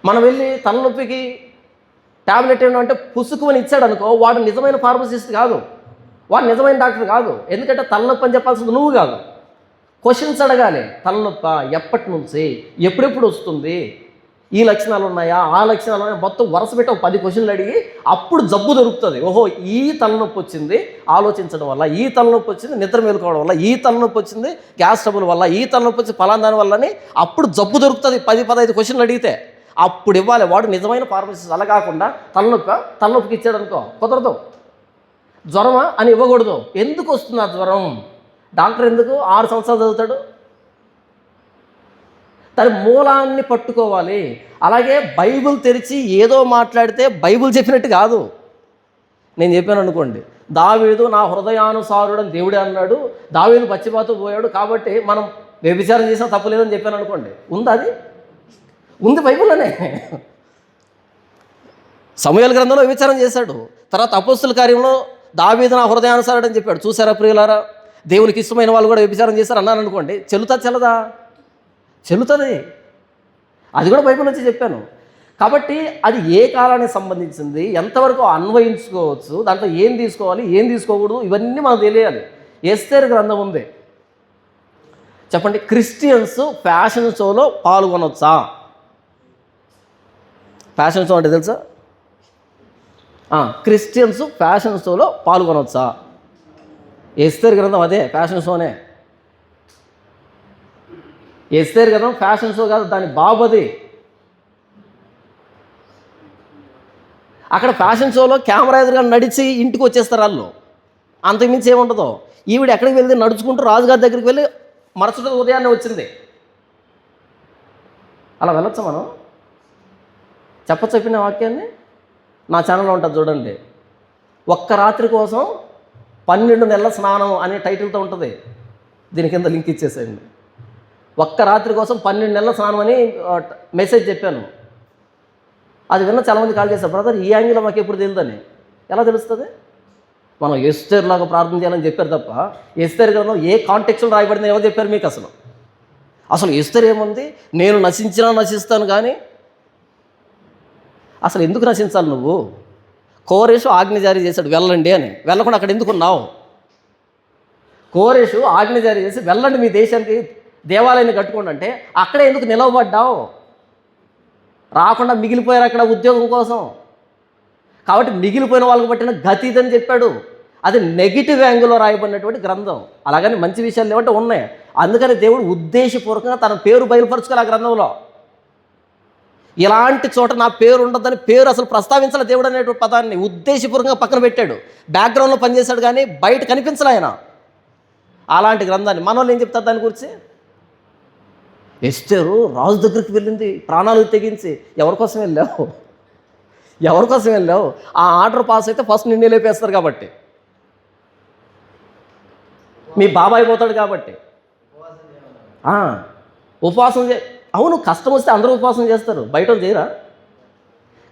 మనం వెళ్ళి తలనొప్పికి ట్యాబ్లెట్ ఏమంటే పుసుకుని ఇచ్చాడు అనుకో, వాడు నిజమైన ఫార్మసిస్ట్ కాదు, వాడు నిజమైన డాక్టర్ కాదు. ఎందుకంటే తలనొప్పి అని చెప్పాల్సింది నువ్వు కాదు, క్వశ్చన్స్ అడగాలి. తలనొప్ప ఎప్పటి నుంచి, ఎప్పుడెప్పుడు వస్తుంది, ఈ లక్షణాలు ఉన్నాయా, ఆ లక్షణాలు ఉన్నాయా, మొత్తం వరుస పెట్టి ఒక 10 క్వశ్చన్లు అడిగి అప్పుడు జబ్బు దొరుకుతుంది. ఓహో, ఈ తలనొప్పి వచ్చింది ఆలోచించడం వల్ల, ఈ తలనొప్పి వచ్చింది నిద్ర మేలుకోవడం వల్ల, ఈ తలనొప్పి వచ్చింది గ్యాస్ ట్రబుల్ వల్ల, ఈ తలనొప్పి వచ్చింది ఫలానా దాని వల్లని అప్పుడు జబ్బు దొరుకుతుంది. 10-15 క్వశ్చన్లు అడిగితే అప్పుడు ఇవ్వాలి. వాడు నిజమైన ఫార్మసిస్ట్. అలా కాకుండా తలనొప్పికి ఇచ్చాడు అనుకో, కుదరదు. జ్వరమా అని ఇవ్వకూడదు. ఎందుకు వస్తుంది ఆ జ్వరం? డాక్టర్ ఎందుకు 6 సంవత్సరాలు చదువుతాడు? దాని మూలాన్ని పట్టుకోవాలి. అలాగే బైబిల్ తెరిచి ఏదో మాట్లాడితే బైబిల్ చెప్పినట్టు కాదు. నేను చెప్పాను అనుకోండి, దావీదు నా హృదయానుసారుడు అని దేవుడే అన్నాడు, దావీదు పచ్చిపాతూ పోయాడు కాబట్టి మనం వ్యభిచారం చేసినా తప్పులేదని చెప్పాను అనుకోండి, ఉందా? అది ఉంది బైబిల్లోనే. సమూయేలు గ్రంథంలో వ్యభిచారం చేశాడు. తర్వాత అపోస్తుల కార్యంలో దావీదు నా హృదయానుసారుడు అని చెప్పాడు. చూసారా ప్రియులారా, దేవునికి ఇష్టమైన వాళ్ళు కూడా వ్యభిచారం చేశారు అన్నాను అనుకోండి, చెల్లదా? చెల్లుతుంది. అది కూడా బైబిల్ నుంచి చెప్పాను. కాబట్టి అది ఏ కాలానికి సంబంధించింది, ఎంతవరకు అన్వయించుకోవచ్చు, దాంట్లో ఏం తీసుకోవాలి, ఏం తీసుకోకూడదు, ఇవన్నీ మనకు తెలియాలి. ఎస్తేరు గ్రంథం ఉంది. చెప్పండి, క్రిస్టియన్స్ ఫ్యాషన్ షోలో పాల్గొనొచ్చా? ఫ్యాషన్ షో అంటే తెలుసా? క్రిస్టియన్స్ ఫ్యాషన్ షోలో పాల్గొనొచ్చా? ఎస్తేరు గ్రంథం అదే ఫ్యాషన్ షోనే. ఎస్తేరు గ్రంథం ఫ్యాషన్ షో కాదు, దాని బాబది. అక్కడ ఫ్యాషన్ షోలో కెమెరా ఎదురుగా నడిచి ఇంటికి వచ్చేస్తారు వాళ్ళు, అంతకుమించి ఏముండదు. ఈవిడ ఎక్కడికి వెళ్ళి నడుచుకుంటూ రాజుగారి దగ్గరికి వెళ్ళి మరుసటి ఉదయాన్నే వచ్చింది. అలా వెళ్ళొచ్చా మనం? చెప్పిన వాక్యాన్ని నా ఛానల్లో ఉంటుంది చూడండి. ఒక్క రాత్రి కోసం 12 నెలల స్నానం అనే టైటిల్తో ఉంటుంది. దీని కింద లింక్ ఇచ్చేసేయండి. ఒక్క రాత్రి కోసం 12 నెలల స్నానం అని మెసేజ్ చెప్పాను. అది విన్న చాలామంది కాల్ చేశారు, బ్రదర్ ఈ యాంగిల్లో మాకు ఎప్పుడు తెలియదని. ఎలా తెలుస్తుంది? మనం ఎస్తేరు లాగా ప్రార్థన చేయాలని చెప్పారు తప్ప ఎస్తేరు గ్రంథం ఏ కాంటెక్స్లో రాయబడింది ఎవరు చెప్పారు మీకు? అసలు ఎస్తేరు ఏముంది, నేను నశించినా నశిస్తాను కానీ అసలు ఎందుకు నశించాలి నువ్వు? కోరేషు ఆజ్ఞ జారీ చేశాడు వెళ్ళండి అని, వెళ్ళకుండా అక్కడ ఎందుకున్నావు? కోరేషు ఆజ్ఞ జారీ చేసి వెళ్ళండి మీ దేశానికి, దేవాలయాన్ని కట్టుకోండి అంటే అక్కడే ఎందుకు నిలవబడ్డావు? రాకుండా మిగిలిపోయారు అక్కడ ఉద్యోగం కోసం. కాబట్టి మిగిలిపోయిన వాళ్ళకి పట్టిన గతి ఇదని చెప్పాడు. అది నెగిటివ్ యాంగిల్లో రాయబడినటువంటి గ్రంథం. అలాగని మంచి విషయాలు లేవంటే ఉన్నాయి. అందుకని దేవుడు ఉద్దేశపూర్వకంగా తన పేరు బయలుపరుచుకోవాలి ఆ గ్రంథంలో. ఇలాంటి చోట నా పేరు ఉండదని పేరు అసలు ప్రస్తావించాలి దేవుడు అనేటువంటి పదాన్ని ఉద్దేశపూర్వకంగా పక్కన పెట్టాడు. బ్యాక్గ్రౌండ్లో పనిచేశాడు కానీ బయట కనిపించలే ఆయన. అలాంటి గ్రంథాన్ని మన వాళ్ళు ఏం చెప్తారు దాని గురించి? ఎస్తేరు రాజు దగ్గరికి వెళ్ళింది ప్రాణాలు తెగించి. ఎవరి కోసం వెళ్ళావు? ఎవరి కోసం వెళ్ళావు? ఆ ఆర్డర్ పాస్ అయితే ఫస్ట్ నిన్నే లేపేస్తారు కాబట్టి, మీ బాబాయ్ పోతాడు కాబట్టి. ఉపవాసం అవును, కష్టం వస్తే అందరూ ఉపవాసం చేస్తారు, బయట వాళ్ళు చేయరా?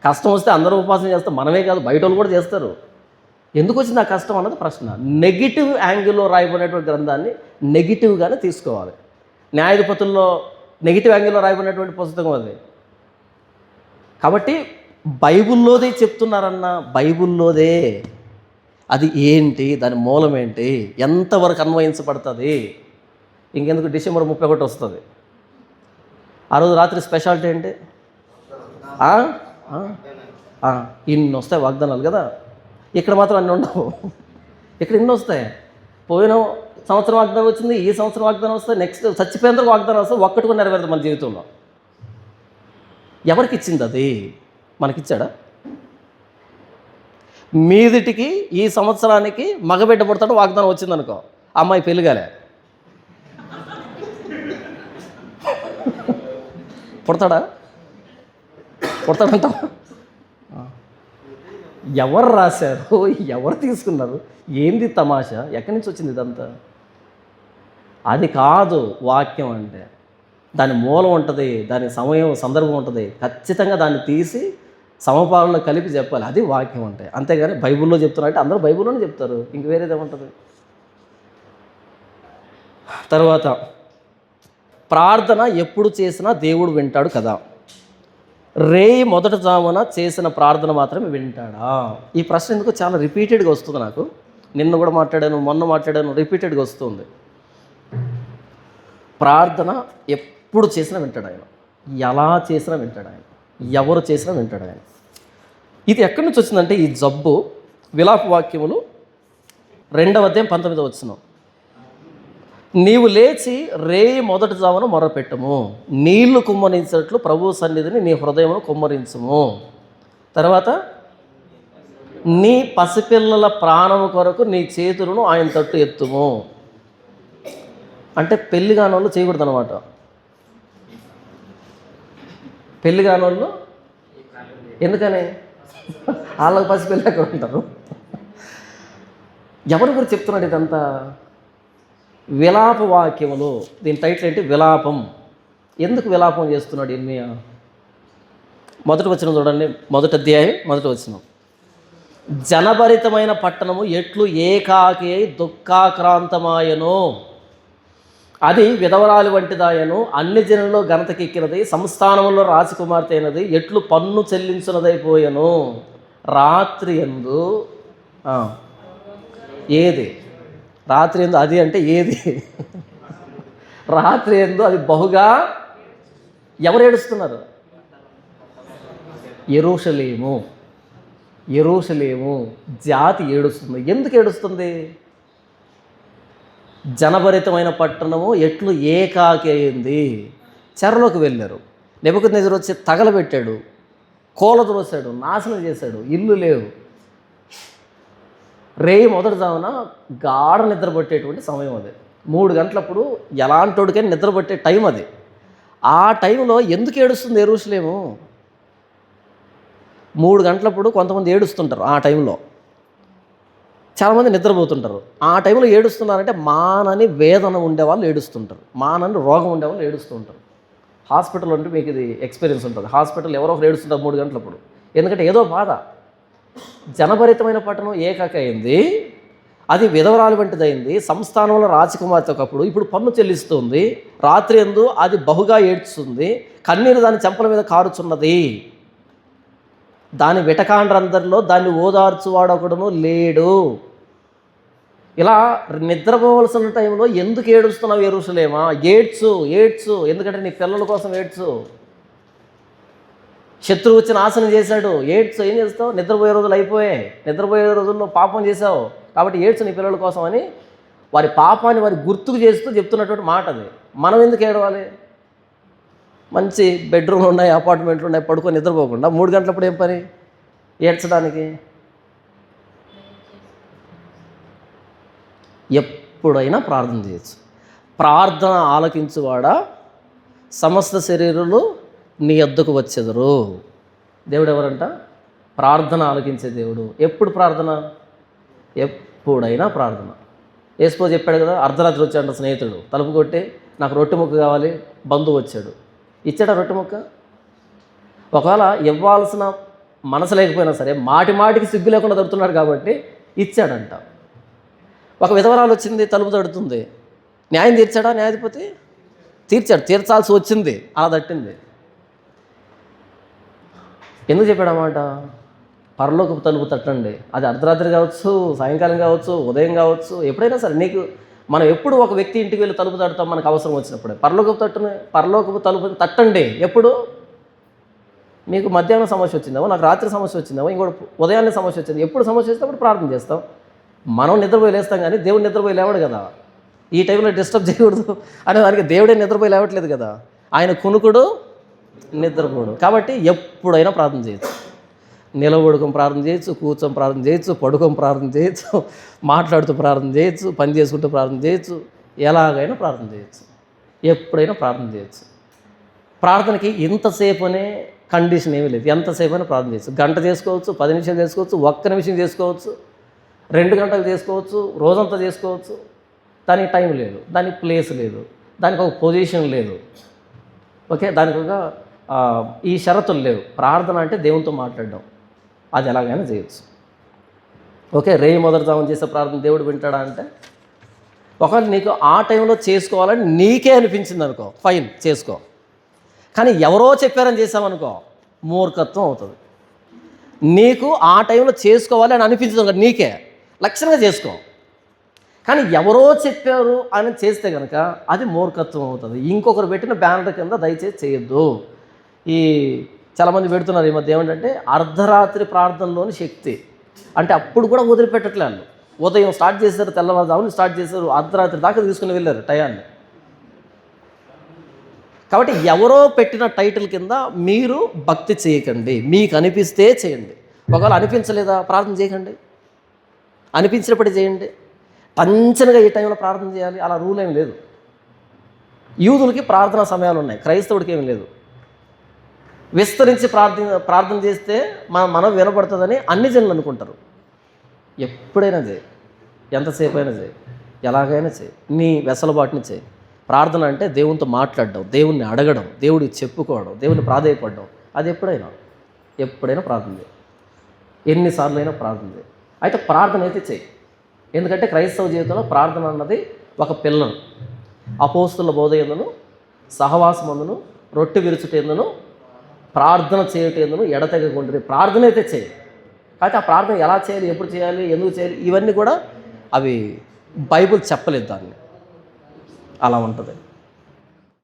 కష్టం వస్తే అందరూ ఉపవాసం చేస్తారు, మనమే కాదు బయట వాళ్ళు కూడా చేస్తారు. ఎందుకు వచ్చింది ఆ కష్టం అన్నది ప్రశ్న. నెగిటివ్ యాంగిల్లో రాయబడినటువంటి గ్రంథాన్ని నెగిటివ్గానే తీసుకోవాలి. న్యాయాధిపతుల్లో నెగిటివ్ యాంగిల్లో రాయబడినటువంటి పుస్తకం అది. కాబట్టి బైబిల్లోదే చెప్తున్నారన్న, బైబిల్లోదే అది ఏంటి, దాని మూలం ఏంటి, ఎంతవరకు అన్వయించబడుతుంది. ఇంకెందుకు డిసెంబర్ 31 వస్తుంది, ఆ రోజు రాత్రి స్పెషాలిటీ ఏంటి? ఇన్ని వస్తాయి వాగ్దానాలు కదా. ఇక్కడ మాత్రం అన్నీ ఉండవు. ఇక్కడ ఇన్ని వస్తాయి. పోయిన సంవత్సరం వాగ్దానం వచ్చింది, ఈ సంవత్సరం వాగ్దానం వస్తాయి, నెక్స్ట్ చచ్చిపోయేందుకు వాగ్దానం వస్తుంది. ఒక్కటి కూడా నెరవేరదు మన జీవితంలో. ఎవరికి ఇచ్చింది అది? మనకిచ్చాడా? మీదిటికి ఈ సంవత్సరానికి మగబిడ్డ పుడతాడు వాగ్దానం వచ్చిందనుకో, అమ్మాయి పెళ్ళిగాలే పుడతాడంట. ఎవరు రాశారు, ఎవరు తీసుకున్నారు, ఏంది తమాషా, ఎక్కడి నుంచి వచ్చింది ఇదంతా? అది కాదు వాక్యం అంటే. దాని మూలం ఉంటుంది, దాని సమయం సందర్భం ఉంటుంది. ఖచ్చితంగా దాన్ని తీసి సమపాలనలో కలిపి చెప్పాలి. అది వాక్యం అంటే. అంతేగాని బైబిల్లో చెప్తున్నారంటే అందరూ బైబిల్లోనే చెప్తారు, ఇంక వేరేదేముంటుంది. తర్వాత ప్రార్థన ఎప్పుడు చేసినా దేవుడు వింటాడు కదా. రేయి మొదటి జామున చేసిన ప్రార్థన మాత్రమే వింటాడా? ఈ ప్రశ్న ఎందుకు చాలా రిపీటెడ్గా వస్తుంది నాకు. నిన్న కూడా మాట్లాడాను, మొన్న మాట్లాడాను, రిపీటెడ్గా వస్తుంది. ప్రార్థన ఎప్పుడు చేసినా వింటాడు ఆయన, ఎలా చేసినా వింటాడు ఆయన, ఎవరు చేసినా వింటాడు ఆయన. ఇది ఎక్కడి నుంచి వచ్చిందంటే ఈ జబ్బు విలాప వాక్యములు 2వ అధ్యాయం 19వ వచనం. నీవు లేచి రేయి మొదటి జామున మొరపెట్టము, నీళ్లు కుమ్మరించినట్లు ప్రభు సన్నిధిని నీ హృదయమును కుమ్మరించుము. తర్వాత నీ పసిపిల్లల ప్రాణము కొరకు నీ చేతులను ఆయన తట్టు ఎత్తుము. అంటే పెళ్లి కాని వాళ్ళు చేయకూడదు అనమాట. పెళ్లి కాని వాళ్ళు ఎందుకని వాళ్ళకి పసిపిల్లలు ఎక్కడ ఉంటారు? ఎవరి గురించి చెప్తున్నాడు ఇదంతా? విలాప వాక్యములు. దీని టైటిల్ ఏంటి? విలాపం. ఎందుకు విలాపం చేస్తున్నాడు ఇర్మియా? మొదటి వచనం చూడండి, 1వ అధ్యాయం 1వ వచనం. జనభరితమైన పట్టణము ఎట్లు ఏకాకి అయి దుఃఖాక్రాంతమాయను, అది విధవరాలి వంటిదాయను, అన్ని జనుల్లో ఘనతకెక్కినది, సంస్థానములో రాజకుమార్తె అయినది, ఎట్లు పన్ను చెల్లించున్నదైపోయెను. రాత్రి యందు ఏది? రాత్రి యందు అది అంటే ఏది? రాత్రి యందు అది బహుగా ఎవరు ఏడుస్తున్నారు? యెరూషలేము. యెరూషలేము జాతి ఏడుస్తుంది. ఎందుకు ఏడుస్తుంది? జనభరితమైన పట్టణము ఎట్లు ఏకాకి అయింది. చెరలోకి వెళ్ళారు. నెబుకద్నెజరు వచ్చి తగలబెట్టాడు, కూలద్రోసాడు, నాశనం చేశాడు, ఇల్లు లేవు. రేయి మొదటి జామున గాఢ నిద్రపట్టేటువంటి సమయం అది. 3 గంటలప్పుడు ఎలాంటోడికైనా నిద్రపట్టే టైం అది. ఆ టైంలో ఎందుకు ఏడుస్తుంది యెరూషలేము? 3 గంటలప్పుడు కొంతమంది ఏడుస్తుంటారు. ఆ టైంలో చాలామంది నిద్రపోతుంటారు. ఆ టైంలో ఏడుస్తున్నారంటే మానని వేదన ఉండేవాళ్ళు ఏడుస్తుంటారు, మానని రోగం ఉండేవాళ్ళు ఏడుస్తూ ఉంటారు. హాస్పిటల్ అంటే మీకు ఇది ఎక్స్పీరియన్స్ ఉంటుంది. హాస్పిటల్ ఎవరో ఒకరు ఏడుస్తుంటారు 3 గంటలప్పుడు, ఎందుకంటే ఏదో బాధ. జనభరితమైన పట్టణం ఏకాకి అయింది, అది విధవరాలు వంటిదైంది, సంస్థానంలో రాజకుమార్తె ఒకప్పుడు, ఇప్పుడు పన్ను చెల్లిస్తుంది. రాత్రి యందు అది బహుగా ఏడ్చుతుంది, కన్నీరు దాని చెంపల మీద కారుచున్నది. దాని వెటకాండ్రందరిలో దాన్ని ఓదార్చువాడొకడును లేడు. ఇలా నిద్రపోవలసిన టైంలో ఎందుకు ఏడుస్తున్నావు యెరూషలేమా? ఏడ్చు, ఏడ్చు, ఎందుకంటే నీ పిల్లల కోసం ఏడ్చు. శత్రువు వచ్చి నాశనం చేశాడు, ఏడ్చు. ఏం చేస్తావు? నిద్రపోయే రోజులు అయిపోయాయి, నిద్రపోయే రోజుల్లో పాపం చేశావు, కాబట్టి ఏడ్చు నీ పిల్లల కోసం అని వారి పాపాన్ని వారి గుర్తుకు చేస్తూ చెప్తున్నటువంటి మాట అది. మనం ఎందుకు ఏడవాలి? మంచి బెడ్రూమ్లు ఉన్నాయి, అపార్ట్మెంట్లు ఉన్నాయి, పడుకొని నిద్రపోకుండా 3 గంటలప్పుడు ఏం పని ఏడ్చడానికి? ఎప్పుడైనా ప్రార్థన చేయొచ్చు. ప్రార్థన ఆలకించువాడా సమస్త శరీరులు నీ యొద్దకు వచ్చెదరు. దేవుడు ఎవరంట? ప్రార్థన ఆలకించే దేవుడు. ఎప్పుడు ప్రార్థన? ఎప్పుడైనా ప్రార్థన. యేసు చెప్పాడు కదా, అర్ధరాత్రి వచ్చాడంట స్నేహితుడు, తలుపు కొట్టి నాకు రొట్టె ముక్క కావాలి. బంధువు వచ్చాడు, ఇచ్చాడా రొట్టె ముక్క? ఒకవేళ ఇవ్వాల్సిన మనసు లేకపోయినా సరే మాటి మాటికి సిగ్గు లేకుండా దొరుకుతున్నాడు కాబట్టి ఇచ్చాడంట. ఒక విధవరాలు వచ్చింది, తలుపు తడుతుంది, న్యాయం తీర్చాడా న్యాయాధిపతి? తీర్చాడు, తీర్చాల్సి వచ్చింది, అలా తట్టింది. ఎందుకు చెప్పాడు అన్నమాట? పరలోకపు తలుపు తట్టండి. అది అర్ధరాత్రి కావచ్చు, సాయంకాలం కావచ్చు, ఉదయం కావచ్చు, ఎప్పుడైనా సరే. నీకు మనం ఎప్పుడు ఒక వ్యక్తి ఇంటికి వెళ్ళి తలుపు తడతాం మనకు అవసరం వచ్చినప్పుడే. పరలోకపు తలుపు తట్టండి. ఎప్పుడు? మీకు మధ్యాహ్నం సమస్య వచ్చిందేమో, నాకు రాత్రి సమస్య వచ్చిందేమో, ఇంకోటి ఉదయాన్నే సమస్య వచ్చింది. ఎప్పుడు సమస్య వస్తే అప్పుడు ప్రార్థన చేస్తాం. మనం నిద్రపోయి లేస్తాం కానీ దేవుడు నిద్రపోయి లేవాడు కదా. ఈ టైంలో డిస్టర్బ్ చేయకూడదు అనే దానికి దేవుడే నిద్రపోయి లేవట్లేదు కదా. ఆయన కునుకుడు, నిద్రపోడు. కాబట్టి ఎప్పుడైనా ప్రార్థన చేయొచ్చు. నిలబడుకొని ప్రార్థన చేయొచ్చు, కూర్చొని ప్రార్థన చేయొచ్చు, పడుకొని ప్రార్థన చేయొచ్చు, మాట్లాడుతూ ప్రార్థన చేయొచ్చు, పని చేసుకుంటూ ప్రార్థన చేయొచ్చు, ఎలాగైనా ప్రార్థన చేయొచ్చు, ఎప్పుడైనా ప్రార్థన చేయొచ్చు. ప్రార్థనకి ఇంతసేపు అనే కండిషన్ ఏమీ లేదు. ఎంతసేపు అయినా ప్రార్థన చేయొచ్చు. గంట చేసుకోవచ్చు, 10 నిమిషాలు చేసుకోవచ్చు, 1 నిమిషం చేసుకోవచ్చు, 2 గంటలు చేసుకోవచ్చు, రోజంతా చేసుకోవచ్చు. దానికి టైం లేదు, దానికి ప్లేస్ లేదు, దానికి ఒక పొజిషన్ లేదు. ఓకే, దానికి ఒక ఈ షరతులు లేవు. ప్రార్థన అంటే దేవునితో మాట్లాడడం, అది ఎలాగైనా చేయొచ్చు. ఓకే, రేయి మొదటి జామున చేసే ప్రార్థన దేవుడు వింటాడా అంటే, ఒకవేళ నీకు ఆ టైంలో చేసుకోవాలని నీకే అనిపించింది అనుకో, ఫైన్ చేసుకో. కానీ ఎవరో చెప్పారని చేసామనుకో మూర్ఖత్వం అవుతుంది. నీకు ఆ టైంలో చేసుకోవాలి అని అనిపించదు నీకే, లక్షణంగా చేసుకో. కానీ ఎవరో చెప్పారు అని చేస్తే కనుక అది మూర్ఖత్వం అవుతుంది. ఇంకొకరు పెట్టిన బ్యానర్ కింద దయచేసి చేయొద్దు. ఈ చాలామంది పెడుతున్నారు ఈ మధ్య ఏమిటంటే అర్ధరాత్రి ప్రార్థనలోని శక్తి అంటే అప్పుడు కూడా వదిలిపెట్టట్లే వాళ్ళు. ఉదయం స్టార్ట్ చేశారు, తెల్లవారుజామున స్టార్ట్ చేశారు, అర్ధరాత్రి దాకా తీసుకుని వెళ్ళారు టయాన్ని. కాబట్టి ఎవరో పెట్టిన టైటిల్ కింద మీరు భక్తి చేయకండి. మీకు అనిపిస్తే చేయండి. ఒకవేళ అనిపించలేదా ప్రార్థన చేయకండి, అనిపించినప్పుడు చేయండి. పంచనగా ఈ టైంలో ప్రార్థన చేయాలి అలా రూల్ ఏం లేదు. యూదులకి ప్రార్థనా సమయాలు ఉన్నాయి, క్రైస్తవుడికి ఏమి లేదు. విస్తరించి ప్రార్థన చేస్తే మనం వినపడుతుందని అన్ని జనులు అనుకుంటారు. ఎప్పుడైనా చేయి, ఎంతసేపు అయినా చేయి, ఎలాగైనా చేయి, నీ వెసలుబాటుని చేయి. ప్రార్థన అంటే దేవునితో మాట్లాడడం, దేవుణ్ణి అడగడం, దేవుడికి చెప్పుకోవడం, దేవుని ప్రాధేయపడడం. అది ఎప్పుడైనా ప్రార్థన చేయి, ఎన్నిసార్లు అయినా ప్రార్థన చేయి. అయితే ప్రార్థన అయితే చేయి. ఎందుకంటే క్రైస్తవ జీవితంలో ప్రార్థన అన్నది ఒక పిల్లర్. అపోస్తుల బోధ ఎందును, సహవాసమందును, రొట్టె విరుచుటేందును, ప్రార్థన చేయటేందును ఎడతెగకుంటుంది. ప్రార్థన అయితే చేయి. అయితే ఆ ప్రార్థన ఎలా చేయాలి, ఎప్పుడు చేయాలి, ఎందుకు చేయాలి, ఇవన్నీ కూడా అవి బైబిల్ చెప్పలేదు. దాన్ని అలా ఉంటుంది.